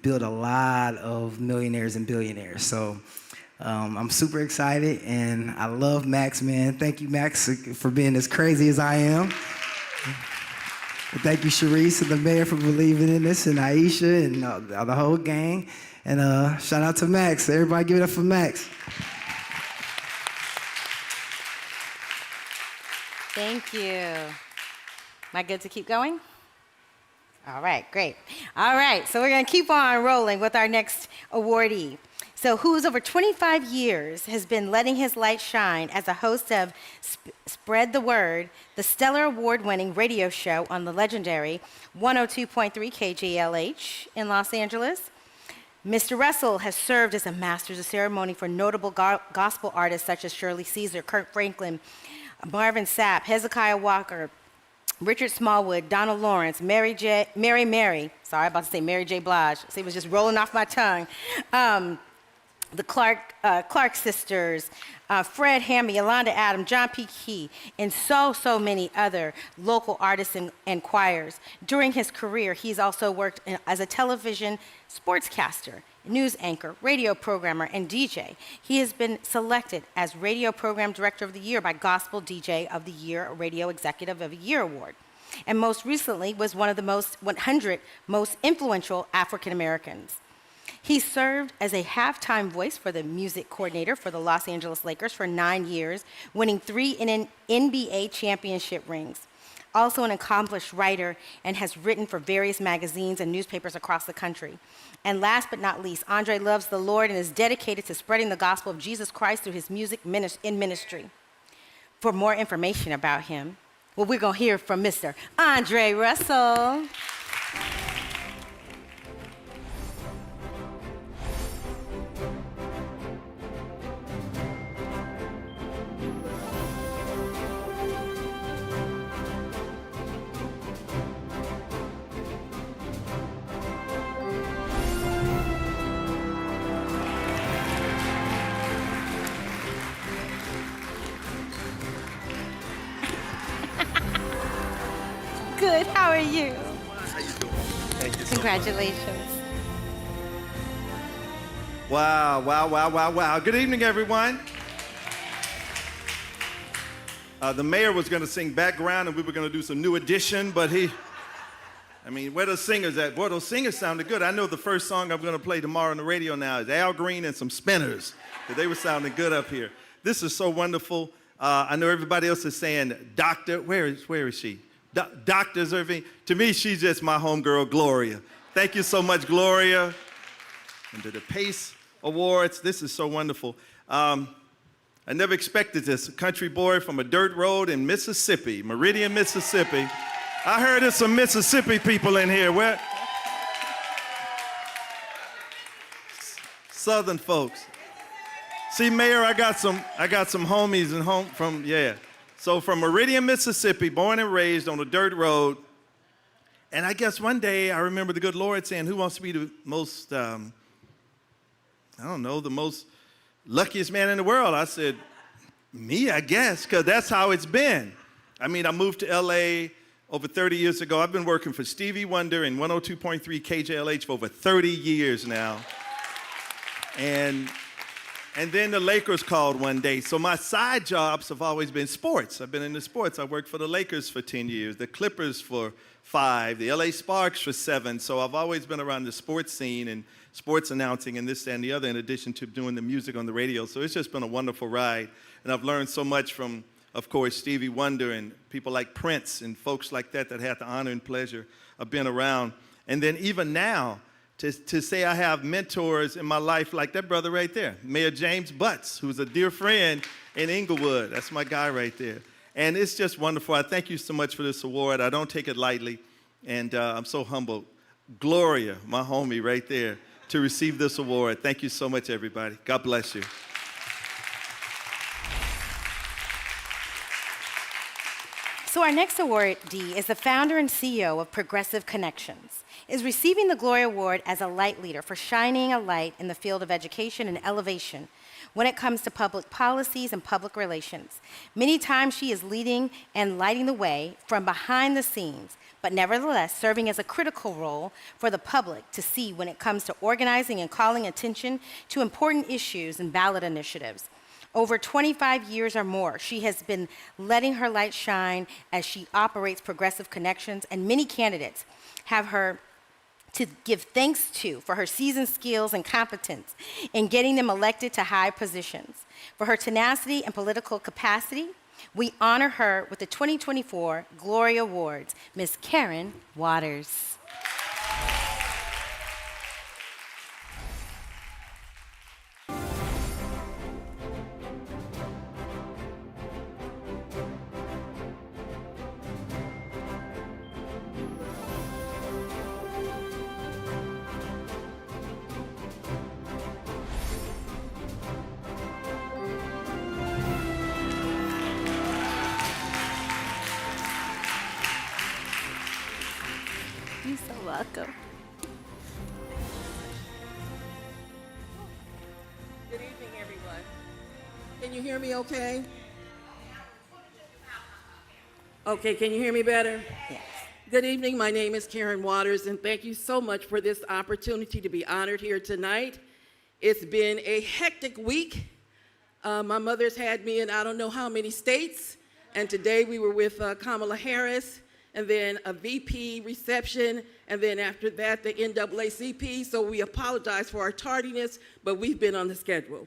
build a lot of millionaires and billionaires. So I'm super excited and I love Max, man. Thank you, Max, for being as crazy as I am. Thank you, Cherise and the mayor, for believing in this, and Aisha and the whole gang. And shout out to Max. Everybody give it up for Max. Thank you. Am I good to keep going? All right, great. All right, so we're going to keep on rolling with our next awardee. So, who's over 25 years has been letting his light shine as a host of Spread the Word, the stellar award-winning radio show on the legendary 102.3 KJLH in Los Angeles. Mr. Russell has served as a master of ceremony for notable gospel artists such as Shirley Caesar, Kirk Franklin, Marvin Sapp, Hezekiah Walker, Richard Smallwood, Donald Lawrence, Mary J. Blige. See, it was just rolling off my tongue. The Clark sisters, Fred Hammond, Yolanda Adams, John P. Key, and so many other local artists and choirs. During his career, he's also worked as a television sportscaster, news anchor, radio programmer, and DJ. He has been selected as Radio Program Director of the Year by Gospel DJ of the Year, Radio Executive of the Year Award, and most recently was one of the 100 most influential African Americans. He served as a halftime voice for the music coordinator for the Los Angeles Lakers for 9 years, winning 3 NBA championship rings. Also an accomplished writer and has written for various magazines and newspapers across the country. And last but not least, Andre loves the Lord and is dedicated to spreading the gospel of Jesus Christ through his music in ministry. For more information about him, well, we're going to hear from Mr. Andre Russell. Good. How are you? How you doing? Thank you so Congratulations. much. Wow. Good evening, everyone. The mayor was going to sing background, and we were going to do some New Edition, but where those singers at? Boy, those singers sounded good. I know the first song I'm going to play tomorrow on the radio now is Al Green and some Spinners, because they were sounding good up here. This is so wonderful. I know everybody else is saying, Doctor, where is she? Dr. Zervine. To me, she's just my homegirl, Gloria. Thank you so much, Gloria. And to the P.A.C.E Awards, this is so wonderful. I never expected this. A country boy from a dirt road in Mississippi, Meridian, Mississippi. I heard there's some Mississippi people in here. Where? Southern folks. See, Mayor, I got some homies So from Meridian, Mississippi, born and raised on a dirt road. And I guess one day I remember the good Lord saying, who wants to be the most, the most luckiest man in the world? I said, me, I guess, because that's how it's been. I moved to LA over 30 years ago. I've been working for Stevie Wonder and 102.3 KJLH for over 30 years now. And then the Lakers called one day. So my side jobs have always been sports. I've been into sports. I worked for the Lakers for 10 years, the Clippers for 5, the LA Sparks for 7. So I've always been around the sports scene and sports announcing and this and the other, in addition to doing the music on the radio. So it's just been a wonderful ride. And I've learned so much from, of course, Stevie Wonder and people like Prince and folks like that had the honor and pleasure of being around. And then even now, to say I have mentors in my life like that brother right there, Mayor James Butts, who's a dear friend in Inglewood. That's my guy right there. And it's just wonderful. I thank you so much for this award. I don't take it lightly, and I'm so humbled. Gloria, my homie right there, to receive this award. Thank you so much, everybody. God bless you. So our next awardee is the founder and CEO of Progressive Connections, is receiving the Gloria Award as a light leader for shining a light in the field of education and elevation when it comes to public policies and public relations. Many times she is leading and lighting the way from behind the scenes, but nevertheless serving as a critical role for the public to see when it comes to organizing and calling attention to important issues and ballot initiatives. Over 25 years or more, she has been letting her light shine as she operates Progressive Connections, and many candidates have her to give thanks to for her seasoned skills and competence in getting them elected to high positions, for her tenacity and political capacity, We honor her with the 2024 Glory Awards, Ms. Karen Waters. You're so welcome. Good evening, everyone. Can you hear me okay? Okay, can you hear me better? Yes. Good evening, my name is Karen Waters, and thank you so much for this opportunity to be honored here tonight. It's been a hectic week. My mother's had me in I don't know how many states, and today we were with Kamala Harris, and then a VP reception, and then after that, the NAACP, so we apologize for our tardiness, but we've been on the schedule.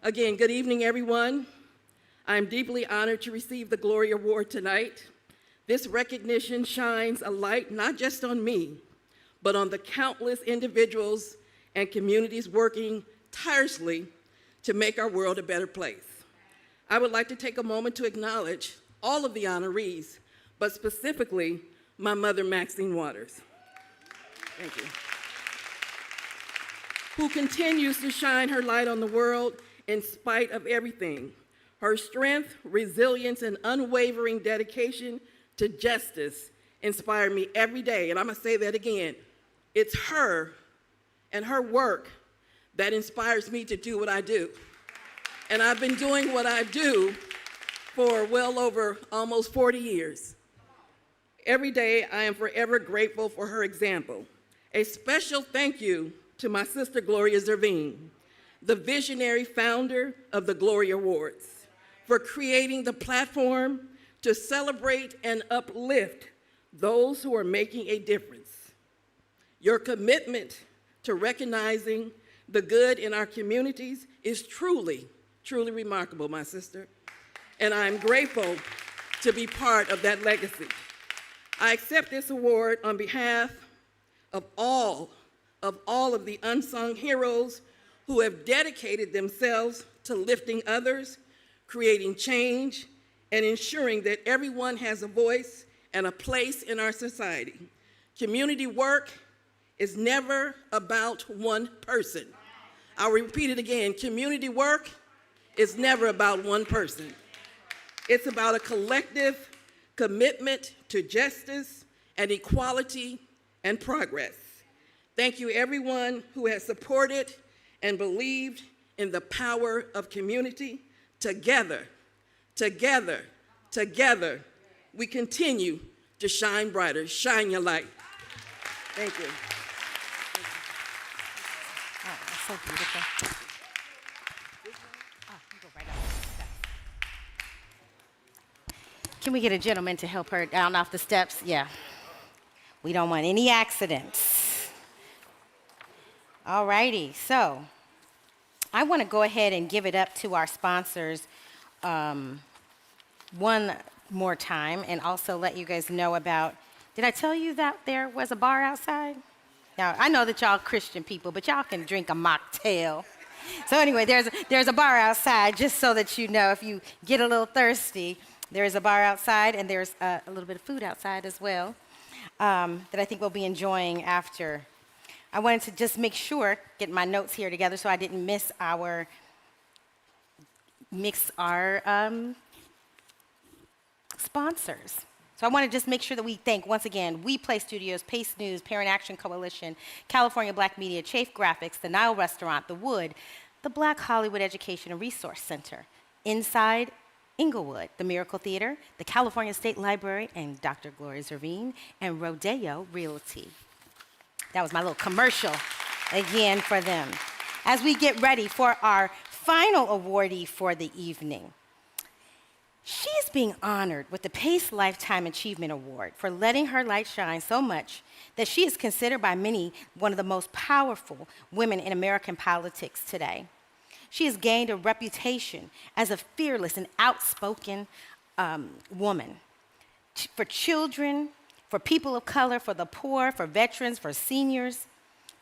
Again, good evening, everyone. I'm deeply honored to receive the Glory Award tonight. This recognition shines a light not just on me, but on the countless individuals and communities working tirelessly to make our world a better place. I would like to take a moment to acknowledge all of the honorees, but specifically my mother, Maxine Waters. Thank you. Who continues to shine her light on the world in spite of everything. Her strength, resilience, and unwavering dedication to justice inspire me every day. And I'm gonna say that again. It's her and her work that inspires me to do what I do. And I've been doing what I do for well over almost 40 years. Every day, I am forever grateful for her example. A special thank you to my sister, Gloria Zervine, the visionary founder of the Glory Awards, for creating the platform to celebrate and uplift those who are making a difference. Your commitment to recognizing the good in our communities is truly, truly remarkable, my sister, and I'm grateful to be part of that legacy. I accept this award on behalf of all of the unsung heroes who have dedicated themselves to lifting others, creating change, and ensuring that everyone has a voice and a place in our society. Community work is never about one person. I'll repeat it again. Community work is never about one person. It's about a collective commitment to justice and equality and progress. Thank you, everyone who has supported and believed in the power of community. Together, together, together, we continue to shine brighter. Shine your light. Thank you. Oh, that's so beautiful. Oh, you go right up the steps. Can we get a gentleman to help her down off the steps? Yeah. We don't want any accidents. All righty, so I want to go ahead and give it up to our sponsors one more time and also let you guys know about, did I tell you that there was a bar outside? Now, I know that y'all Christian people, but y'all can drink a mocktail. So anyway, there's a bar outside, just so that you know, if you get a little thirsty, there's a bar outside, and there's a little bit of food outside as well that I think we'll be enjoying after. I wanted to just make sure, get my notes here together so I didn't miss our sponsors. So I want to just make sure that we thank, once again, We Play Studios, P.A.C.E News, Parent Action Coalition, California Black Media, Chafe Graphics, The Nile Restaurant, The Wood, the Black Hollywood Education and Resource Center, Inside Inglewood, the Miracle Theater, the California State Library, and Dr. Gloria Zervine, and Rodeo Realty. That was my little commercial again for them. As we get ready for our final awardee for the evening, she is being honored with the P.A.C.E Lifetime Achievement Award for letting her light shine so much that she is considered by many one of the most powerful women in American politics today. She has gained a reputation as a fearless and outspoken woman. For children, for people of color, for the poor, for veterans, for seniors.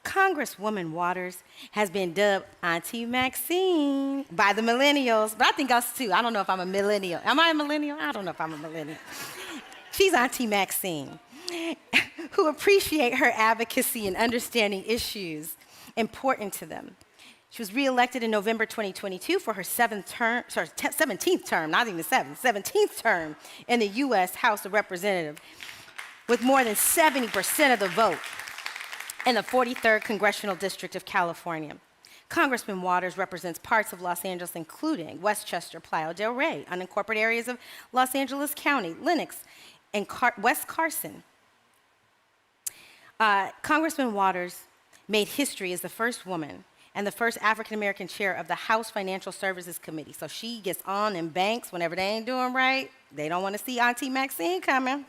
Congresswoman Waters has been dubbed Auntie Maxine by the millennials, but I think us too. I don't know if I'm a millennial. Am I a millennial? I don't know if I'm a millennial. She's Auntie Maxine, who appreciate her advocacy and understanding issues important to them. She was reelected in November 2022 for her 17th term, not even the 17th term in the U.S. House of Representatives, with more than 70% of the vote in the 43rd Congressional District of California. Congressman Waters represents parts of Los Angeles, including Westchester, Playa del Rey, unincorporated areas of Los Angeles County, Lenox, and West Carson. Congressman Waters made history as the first woman and the first African-American chair of the House Financial Services Committee. So she gets on in banks whenever they ain't doing right. They don't want to see Auntie Maxine coming.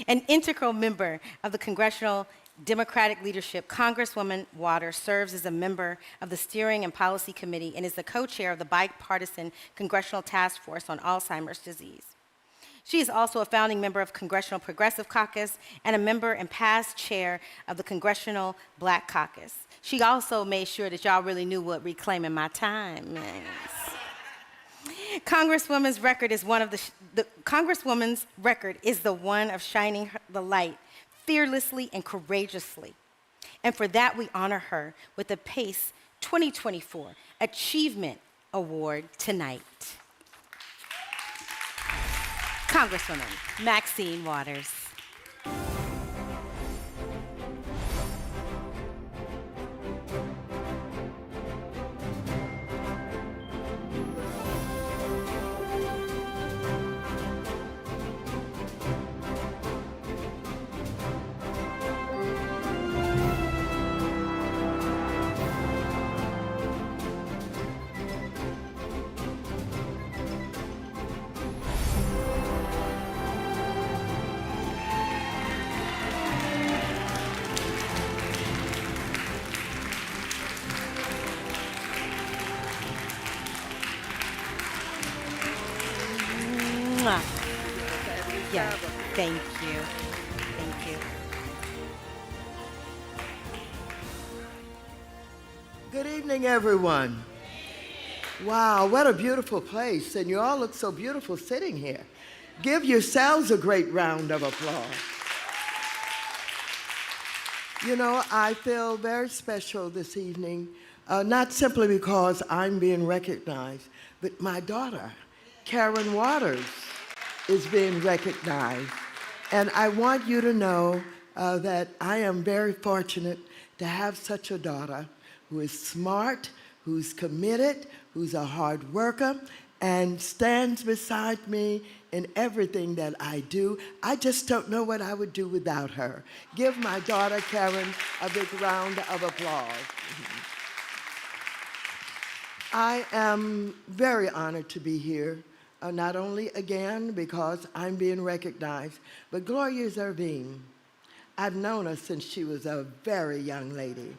An integral member of the Congressional Democratic leadership, Congresswoman Waters serves as a member of the Steering and Policy Committee and is the co-chair of the bipartisan Congressional Task Force on Alzheimer's disease. She is also a founding member of Congressional Progressive Caucus and a member and past chair of the Congressional Black Caucus. She also made sure that y'all really knew what reclaiming my time means. Congresswoman's record is Congresswoman's record is the one of shining the light fearlessly and courageously. And for that, we honor her with the P.A.C.E 2024 Achievement Award tonight. Congresswoman Maxine Waters. Yeah, thank you. Thank you. Good evening, everyone. Wow, what a beautiful place. And you all look so beautiful sitting here. Give yourselves a great round of applause. You know, I feel very special this evening, not simply because I'm being recognized, but my daughter, Karen Waters, is being recognized. And I want you to know that I am very fortunate to have such a daughter who is smart, who's committed, who's a hard worker, and stands beside me in everything that I do. I just don't know what I would do without her. Give my daughter, Karen, a big round of applause. I am very honored to be here. Not only again because I'm being recognized, but Gloria Zervine, I've known her since she was a very young lady.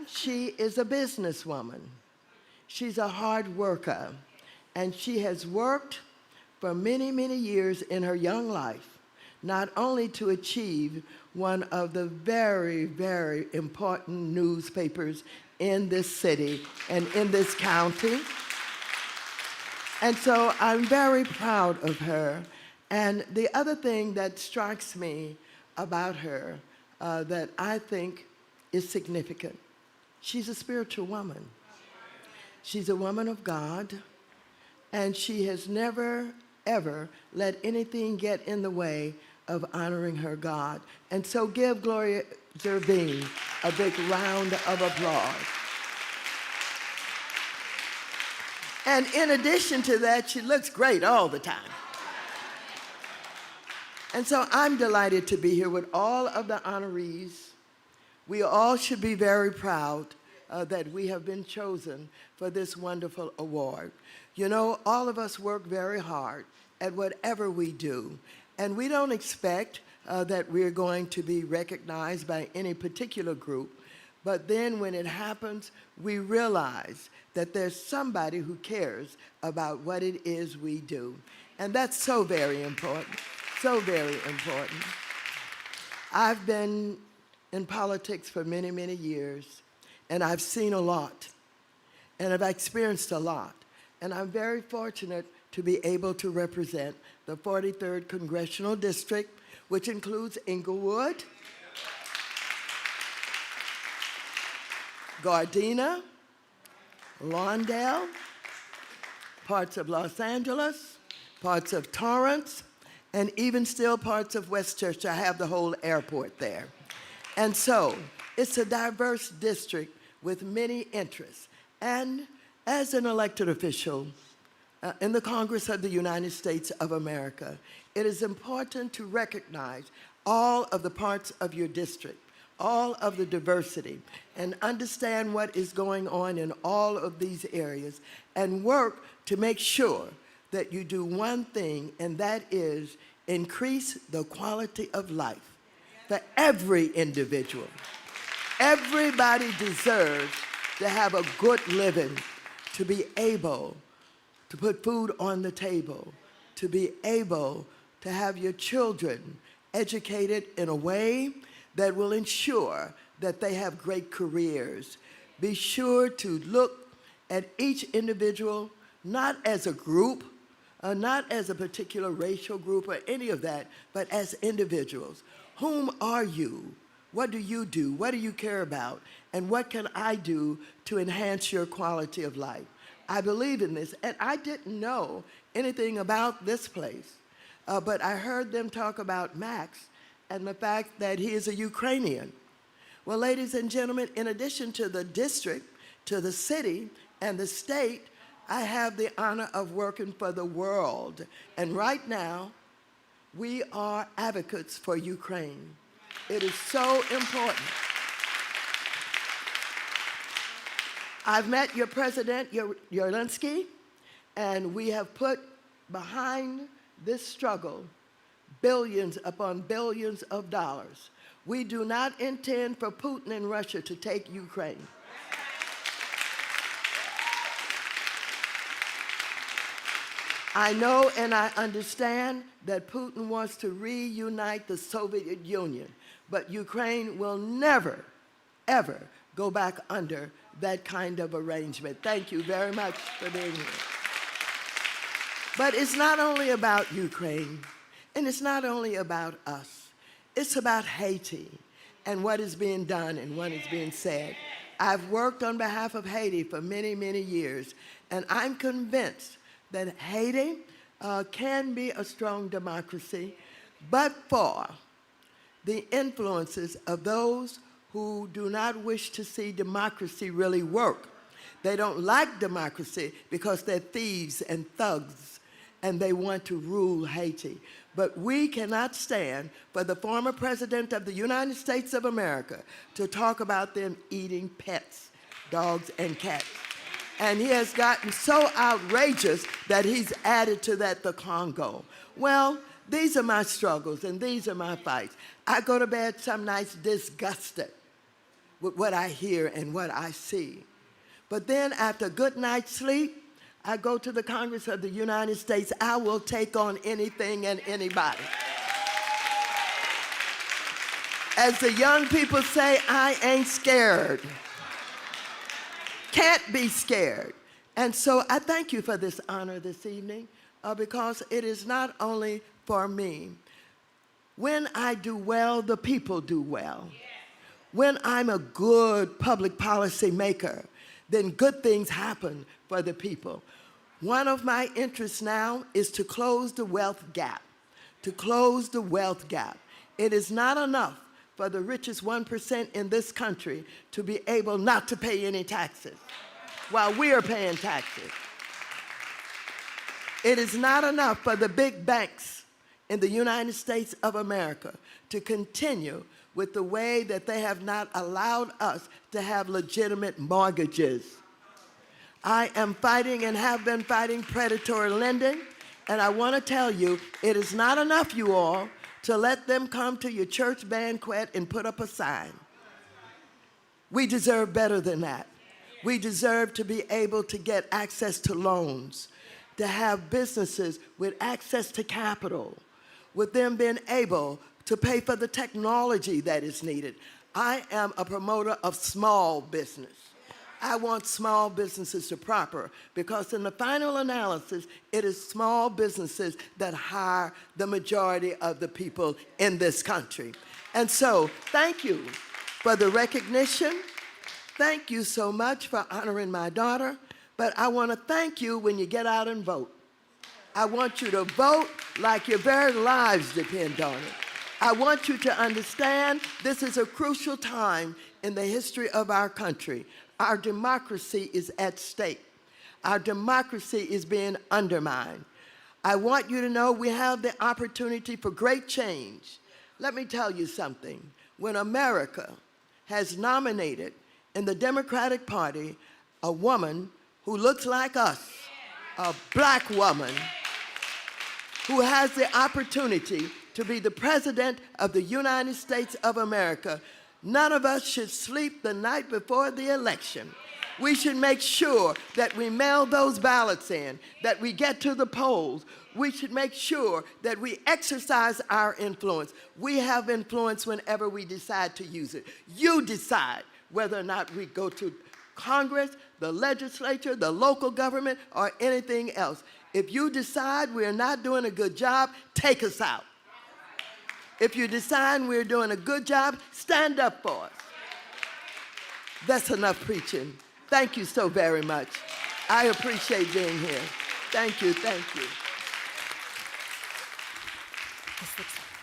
She is a businesswoman. She's a hard worker, and she has worked for many, many years in her young life, not only to achieve one of the very, very important newspapers in this city and in this county. And so I'm very proud of her. And the other thing that strikes me about her that I think is significant, she's a spiritual woman. She's a woman of God, and she has never, ever let anything get in the way of honoring her God. And so give Gloria Zervine a big round of applause. And in addition to that, she looks great all the time. And so I'm delighted to be here with all of the honorees. We all should be very proud that we have been chosen for this wonderful award. You know, all of us work very hard at whatever we do, and we don't expect that we're going to be recognized by any particular group. But then when it happens, we realize that there's somebody who cares about what it is we do. And that's so very important, so very important. I've been in politics for many, many years, and I've seen a lot, and I've experienced a lot. And I'm very fortunate to be able to represent the 43rd Congressional District, which includes Inglewood, Gardena, Lawndale, parts of Los Angeles, parts of Torrance, and even still parts of Westchester. I have the whole airport there. And so it's a diverse district with many interests. And as an elected official in the Congress of the United States of America, it is important to recognize all of the parts of your district, all of the diversity, and understand what is going on in all of these areas, and work to make sure that you do one thing, and that is increase the quality of life for every individual. Everybody deserves to have a good living, to be able to put food on the table, to be able to have your children educated in a way that will ensure that they have great careers. Be sure to look at each individual not as a group, not as a particular racial group or any of that, but as individuals. Whom are you? What do you do? What do you care about? And what can I do to enhance your quality of life? I believe in this, and I didn't know anything about this place, but I heard them talk about Max and the fact that he is a Ukrainian. Well, ladies and gentlemen, in addition to the district, to the city, and the state, I have the honor of working for the world. And right now, we are advocates for Ukraine. It is so important. I've met your president, Zelensky, and we have put behind this struggle billions upon billions of dollars. We do not intend for Putin and Russia to take Ukraine. I know and I understand that Putin wants to reunite the Soviet Union, but Ukraine will never, ever go back under that kind of arrangement. Thank you very much for being here. But it's not only about Ukraine, and it's not only about us. It's about Haiti and what is being done and what is being said. I've worked on behalf of Haiti for many, many years, and I'm convinced that Haiti can be a strong democracy, but for the influences of those who do not wish to see democracy really work. They don't like democracy because they're thieves and thugs, and they want to rule Haiti. But we cannot stand for the former president of the United States of America to talk about them eating pets, dogs and cats. And he has gotten so outrageous that he's added to that the Congo. Well, these are my struggles and these are my fights. I go to bed some nights disgusted with what I hear and what I see. But then after a good night's sleep, I go to the Congress of the United States. I will take on anything and anybody. As the young people say, I ain't scared. Can't be scared. And so I thank you for this honor this evening because it is not only for me. When I do well, the people do well. When I'm a good public policy maker, then good things happen for the people. One of my interests now is to close the wealth gap, to close the wealth gap. It is not enough for the richest 1% in this country to be able not to pay any taxes while we are paying taxes. It is not enough for the big banks in the United States of America to continue with the way that they have not allowed us to have legitimate mortgages. I am fighting and have been fighting predatory lending, and I want to tell you, it is not enough, you all, to let them come to your church banquet and put up a sign. We deserve better than that. We deserve to be able to get access to loans. to have businesses with access to capital, with them being able to pay for the technology that is needed. I am a promoter of small business. I want small businesses to prosper because in the final analysis, it is small businesses that hire the majority of the people in this country. And so, thank you for the recognition. Thank you so much for honoring my daughter. But I want to thank you when you get out and vote. I want you to vote like your very lives depend on it. I want you to understand this is a crucial time in the history of our country. Our democracy is at stake. Our democracy is being undermined. I want you to know we have the opportunity for great change. Let me tell you something. When America has nominated in the Democratic Party a woman who looks like us, a black woman, who has the opportunity to be the President of the United States of America, none of us should sleep the night before the election. We should make sure that we mail those ballots in, that we get to the polls. We should make sure that we exercise our influence. We have influence whenever we decide to use it. You decide whether or not we go to Congress, the legislature, the local government, or anything else. If you decide we're not doing a good job, take us out. If you decide we're doing a good job, stand up for us. That's enough preaching. Thank you so very much. I appreciate being here. Thank you, thank you.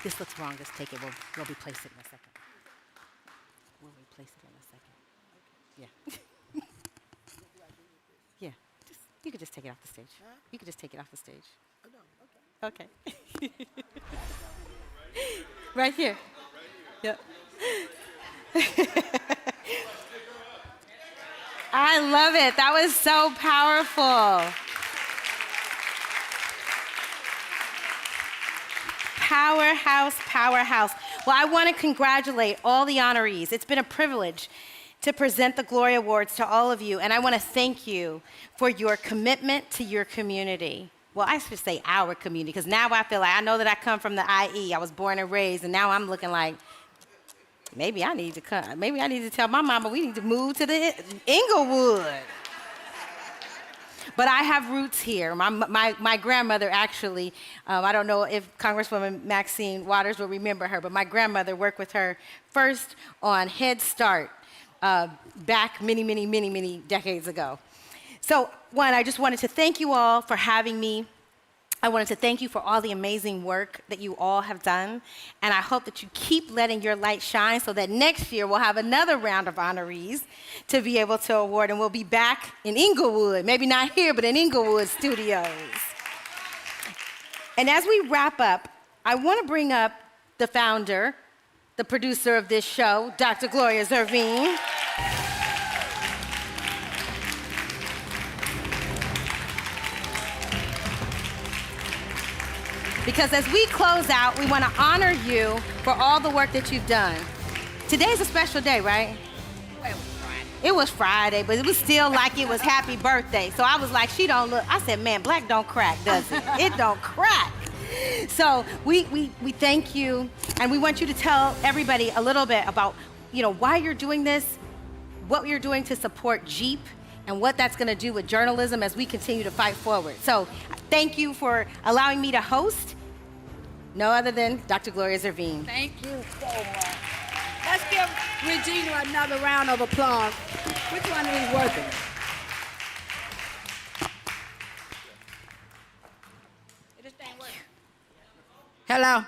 This looks wrong. Let's take it. We'll replace it in a second. We'll replace it in a second. Yeah. Yeah. You could just take it off the stage. You could just take it off the stage. Oh, no, okay. Okay. Right here. Yep. I love it. That was so powerful. Powerhouse, powerhouse. Well, I want to congratulate all the honorees. It's been a privilege to present the Glory Awards to all of you, and I want to thank you for your commitment to your community. Well, I should say our community, because now I feel like I know that I come from the IE. I was born and raised, and now I'm looking like, maybe I need to come. Maybe I need to tell my mama we need to move to the Inglewood. But I have roots here. My grandmother actually, I don't know if Congresswoman Maxine Waters will remember her, but my grandmother worked with her first on Head Start back many decades ago. So, one, I just wanted to thank you all for having me. I wanted to thank you for all the amazing work that you all have done. And I hope that you keep letting your light shine so that next year we'll have another round of honorees to be able to award. And we'll be back in Inglewood, maybe not here, but in Inglewood Studios. And as we wrap up, I want to bring up the founder, the producer of this show, Dr. Gloria Zervine. Because as we close out, we want to honor you for all the work that you've done. Today's a special day, right? Well, it was Friday, but it was still like it was happy birthday. So I was like, she don't look. I said, man, black don't crack, does it? It don't crack. So we thank you, and we want you to tell everybody a little bit about, why you're doing this, what you're doing to support Jeep, and what that's going to do with journalism as we continue to fight forward. So thank you for allowing me to host. No other than Dr. Gloria Zervine. Thank you so much. Let's give Regina another round of applause. Which one is working? This thing working? Hello.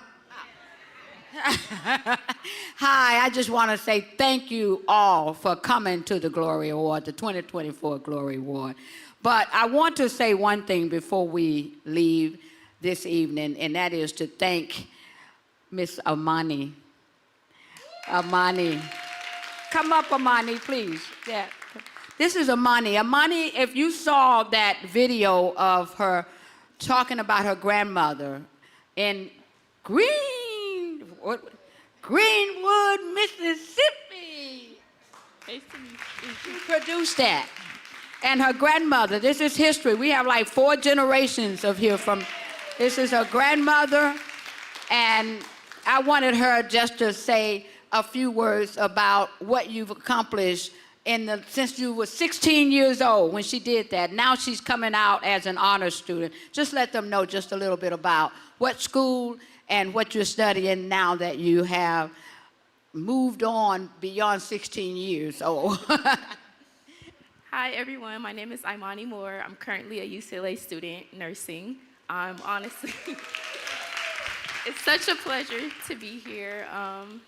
Hi, I just want to say thank you all for coming to the Glory Award, the 2024 Glory Award. But I want to say one thing before we leave this evening, and that is to thank Miss Amani. Amani. Come up, Amani, please. Yeah. This is Amani. Amani, if you saw that video of her talking about her grandmother in Greenwood, Mississippi. She produced that. And her grandmother, this is history. We have like 4 generations of here from, this is her grandmother, and I wanted her just to say a few words about what you've accomplished since you were 16 years old when she did that. Now she's coming out as an honors student. Just let them know just a little bit about what school and what you're studying now that you have moved on beyond 16 years old. Hi, everyone. My name is Imani Moore. I'm currently a UCLA student, nursing. I'm honestly, it's such a pleasure to be here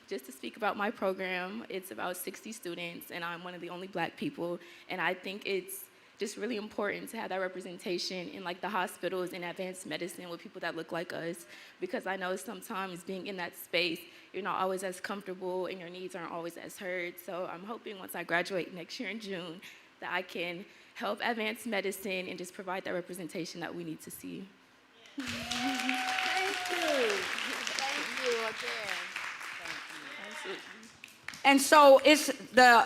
just to speak about my program. It's about 60 students, and I'm one of the only Black people. And I think it's just really important to have that representation in like the hospitals and advanced medicine with people that look like us, because I know sometimes being in that space, you're not always as comfortable and your needs aren't always as heard. So I'm hoping once I graduate next year in June, that I can help advance medicine and just provide that representation that we need to see. Thank you. Thank you again. Absolutely. And so it's the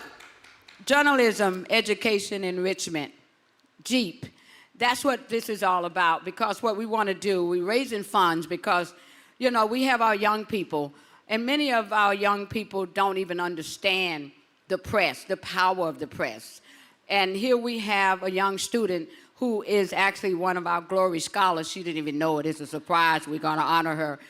journalism, education, enrichment, JEEP. That's what this is all about, because what we want to do, we're raising funds because, you know, we have our young people, and many of our young people don't even understand the press, the power of the press. And here we have a young student who is actually one of our Glory Scholars. She didn't even know it. It's a surprise. We're going to honor her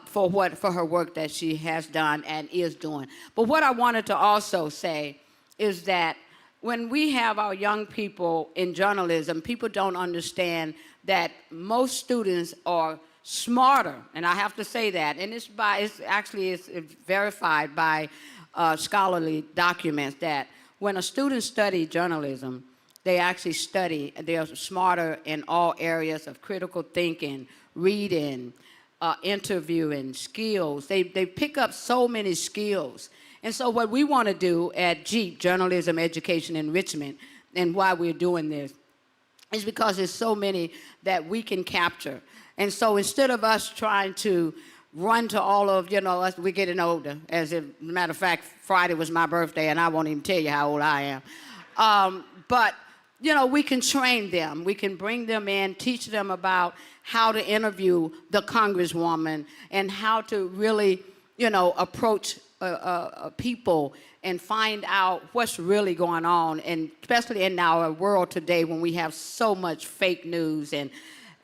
for her work that she has done and is doing. But what I wanted to also say is that when we have our young people in journalism, people don't understand that most students are smarter, and I have to say that. And it's verified by scholarly documents that when a student studies journalism, they actually study, they're smarter in all areas of critical thinking, reading, interviewing, skills. They pick up so many skills. And so what we want to do at JEEP, Journalism, Education, Enrichment, and why we're doing this, is because there's so many that we can capture. And so instead of us trying to run to all of, you know, us, we're getting older. As a matter of fact, Friday was my birthday, and I won't even tell you how old I am. But, you know, we can train them. We can bring them in, teach them about how to interview the congresswoman and how to really, you know, approach people and find out what's really going on, and especially in our world today when we have so much fake news and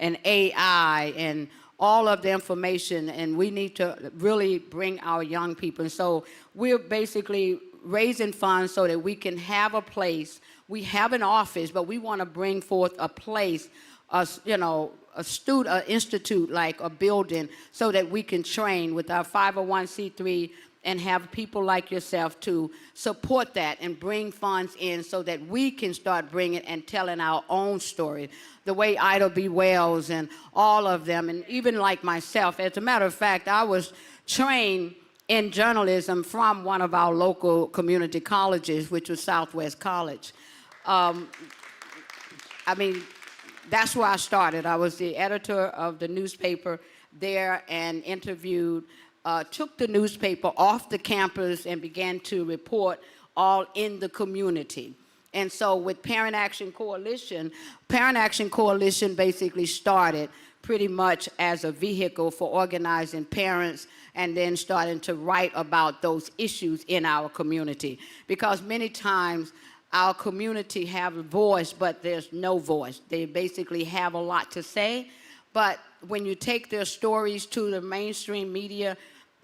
AI and all of the information, and we need to really bring our young people. And so we're basically raising funds so that we can have a place. We have an office, but we want to bring forth a place, you know, an institute, like a building, so that we can train with our 501c3 and have people like yourself to support that and bring funds in so that we can start bringing and telling our own story, the way Ida B. Wells and all of them, and even like myself. As a matter of fact, I was trained in journalism from one of our local community colleges, which was Southwest College. I mean, that's where I started. I was the editor of the newspaper there and interviewed, took the newspaper off the campus and began to report all in the community. And so with Parent Action Coalition basically started pretty much as a vehicle for organizing parents and then starting to write about those issues in our community. Because many times our community have a voice, but there's no voice. They basically have a lot to say, but when you take their stories to the mainstream media,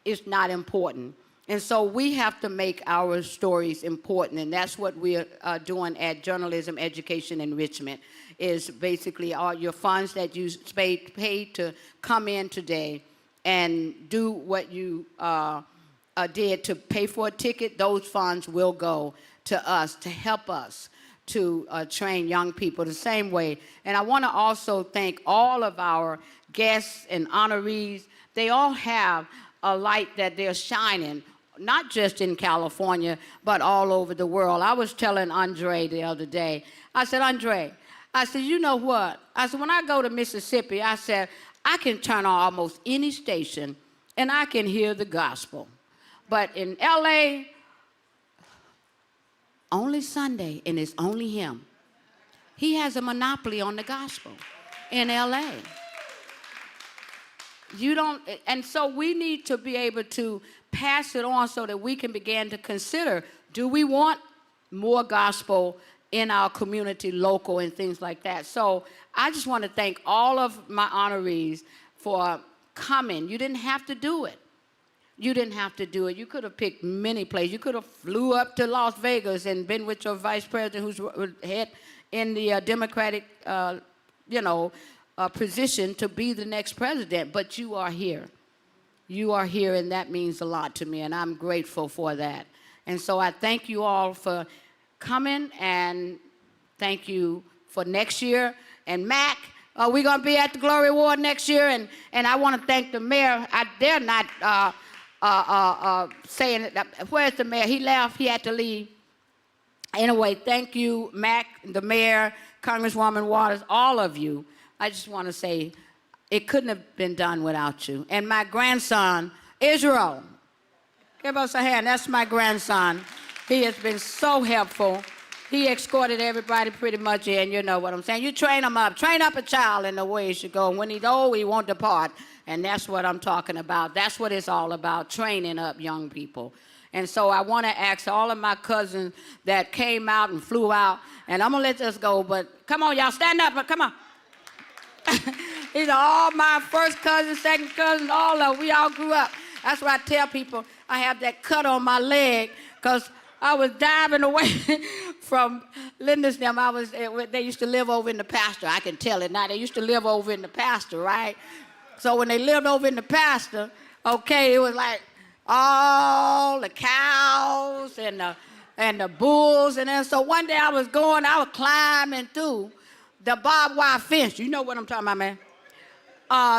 it's not important. And so we have to make our stories important, and that's what we're doing at Journalism, Education, Enrichment, is basically all your funds that you paid to come in today and do what you did to pay for a ticket. Those funds will go to us to help us to train young people the same way. And I want to also thank all of our guests and honorees. They all have a light that they're shining, not just in California, but all over the world. I was telling Andre the other day, I said, Andre, I said, you know what? I said, when I go to Mississippi, I said, I can turn on almost any station and I can hear the gospel. But in LA, only Sunday, and it's only him. He has a monopoly on the gospel in LA. You don't, and so we need to be able to pass it on so that we can begin to consider, do we want more gospel in our community, local, and things like that? So I just want to thank all of my honorees for coming. You didn't have to do it. You didn't have to do it. You could have picked many places. You could have flew up to Las Vegas and been with your vice president who's head in the Democratic, position to be the next president. But you are here. You are here, and that means a lot to me, and I'm grateful for that. And so I thank you all for coming, and thank you for next year. And Mac, we're going to be at the Glory Award next year, and I want to thank the mayor. They're not saying it. Where's the mayor? He left. He had to leave. Anyway, thank you, Mac, the mayor, Congresswoman Waters, all of you. I just want to say it couldn't have been done without you. And my grandson, Israel, give us a hand. That's my grandson. He has been so helpful. He escorted everybody pretty much in, you know what I'm saying. You train him up. Train up a child in the way he should go. And when he's old, he won't depart. And that's what I'm talking about. That's what it's all about, training up young people. And so I want to ask all of my cousins that came out and flew out, and I'm going to let this go, but come on, y'all, stand up, come on. These are all my first cousins, second cousins, all of them. We all grew up. That's why I tell people I have that cut on my leg, because I was diving away from Linda's them. They used to live over in the pasture. I can tell it now. They used to live over in the pasture, right? So when they lived over in the pasture, okay, it was like all the cows and the bulls. And then so one day I was climbing through the barbed wire fence. You know what I'm talking about, man?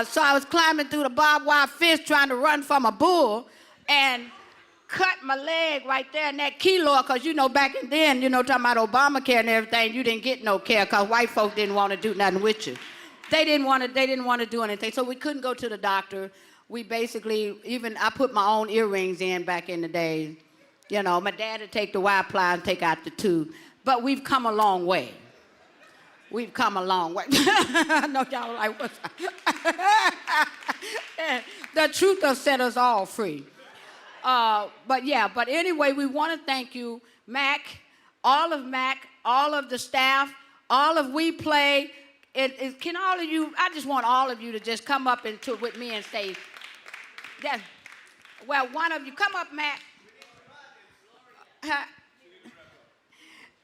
So I was climbing through the barbed wire fence trying to run from a bull and cut my leg right there in that keloid, because, you know, back then, you know, talking about Obamacare and everything, you didn't get no care because white folks didn't want to do nothing with you. They didn't want to do anything. So we couldn't go to the doctor. We basically, I put my own earrings in back in the day. You know, my dad would take the wire ply and take out the tube. But we've come a long way. We've come a long way. I know y'all are like, what's that? The truth will set us all free. But anyway, we want to thank you, Mac, all of the staff, all of We Play. Can all of you, I just want all of you to just come up with me and say, that. Well, one of you, come up, Mac.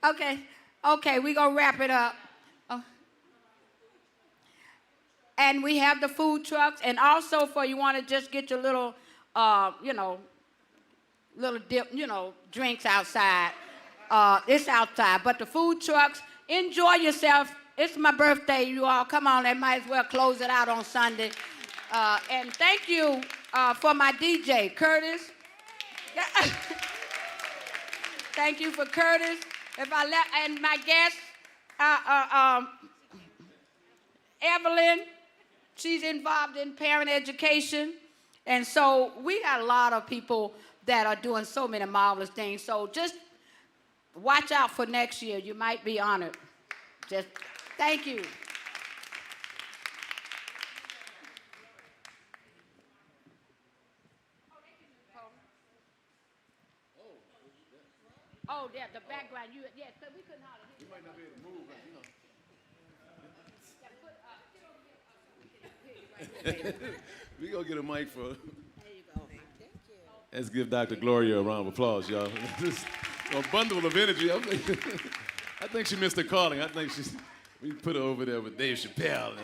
Okay, we're going to wrap it up. And we have the food trucks, and also for you want to just get your little, little dip, drinks outside. It's outside, but the food trucks, enjoy yourself. It's my birthday, you all. Come on, they might as well close it out on Sunday. And thank you for my DJ, Curtis. Thank you for Curtis. And my guest, Evelyn, she's involved in parent education. And so we got a lot of people that are doing so many marvelous things. So just watch out for next year. You might be honored. Just thank you. Oh, yeah, the background. We couldn't hardly hear you. You might not be able to move, but We're going to get a mic for. There you go. Thank you. Let's give Dr. Gloria a round of applause, y'all. This a bundle of energy. I think she missed her calling. I think we put her over there with Dave Chappelle.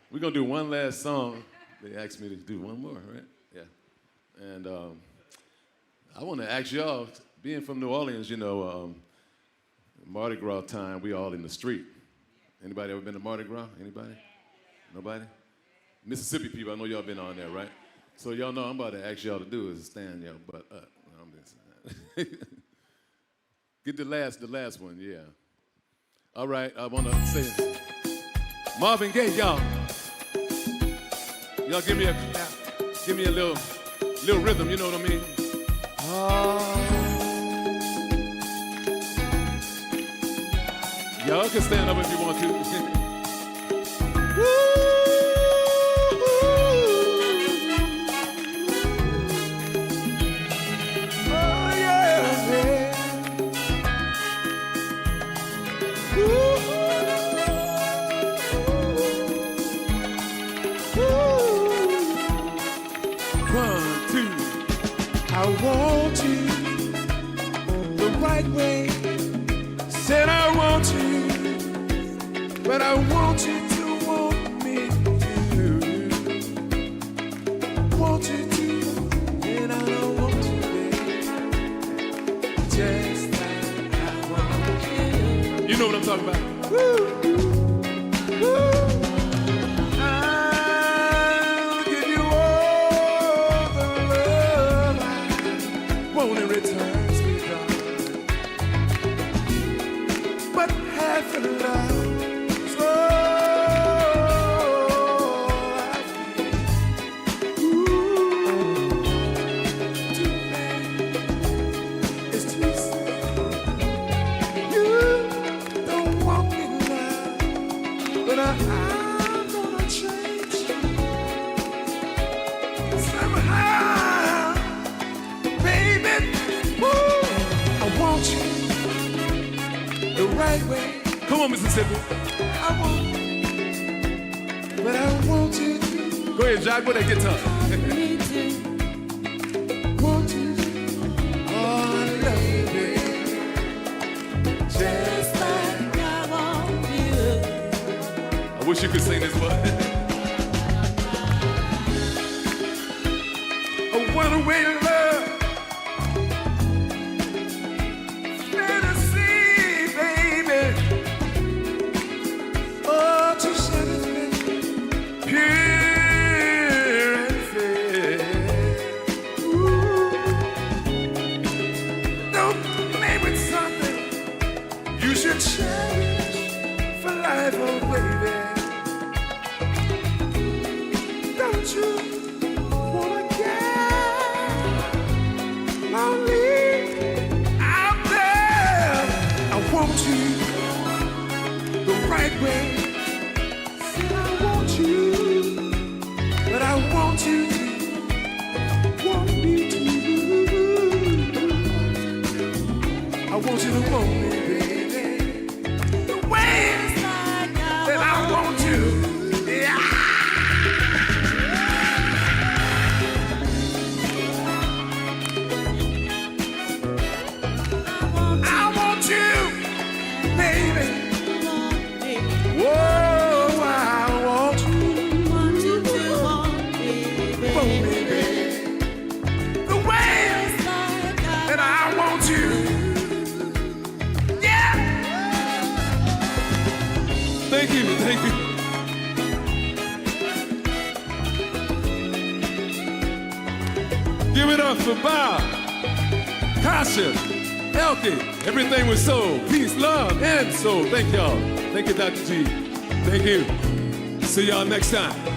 We're going to do one last song. They asked me to do one more, right? Yeah. And I want to ask y'all, being from New Orleans, Mardi Gras time, we all in the street. Anybody ever been to Mardi Gras? Anybody? Nobody? Mississippi people, I know y'all been on there, right? So y'all know I'm about to ask y'all to do is stand y'all butt up. No, I'm just get the last one, yeah. All right, I want to say Marvin Gaye, y'all. Y'all give me a little rhythm, you know what I mean? Y'all can stand up if you want to. Oh, yeah, yeah. One, two. I want you the right way. Said I want you, but I want you to want me too. Want you to, and I don't want you, baby. Just like I want you. You know what I'm talking about. Woo, woo. I'll give you all the love I want in return, sweet darling. But half of love is all I feel. Ooh, too bad, it's too sad. You don't want me now, but I'm gonna change somehow, baby. Woo, I want you the right way. Come on, Mississippi. I want, but I want you to. Go ahead, Jack, with that guitar. Want you to. Oh, I love you, baby. Just like I want you. I wish you could sing this, but A one-way love. Fantasy, baby. Oh, to satisfy, pure and fair. Ooh. Don't play with something you should cherish for life, oh baby. Don't you wanna get lonely out there? I want you the right way. Said I want you, but I want you to want me too. I want you to want me, baby, the way that I want you. Yeah. I want you, baby. Whoa, I want you. Want me, baby. The way that I want you. Yeah. thank you, thank you. Give it up for Bob, Kasha, Elkie. Everything was soul, peace, love, and soul. Thank y'all. Thank you, Dr. G. Thank you. See y'all next time.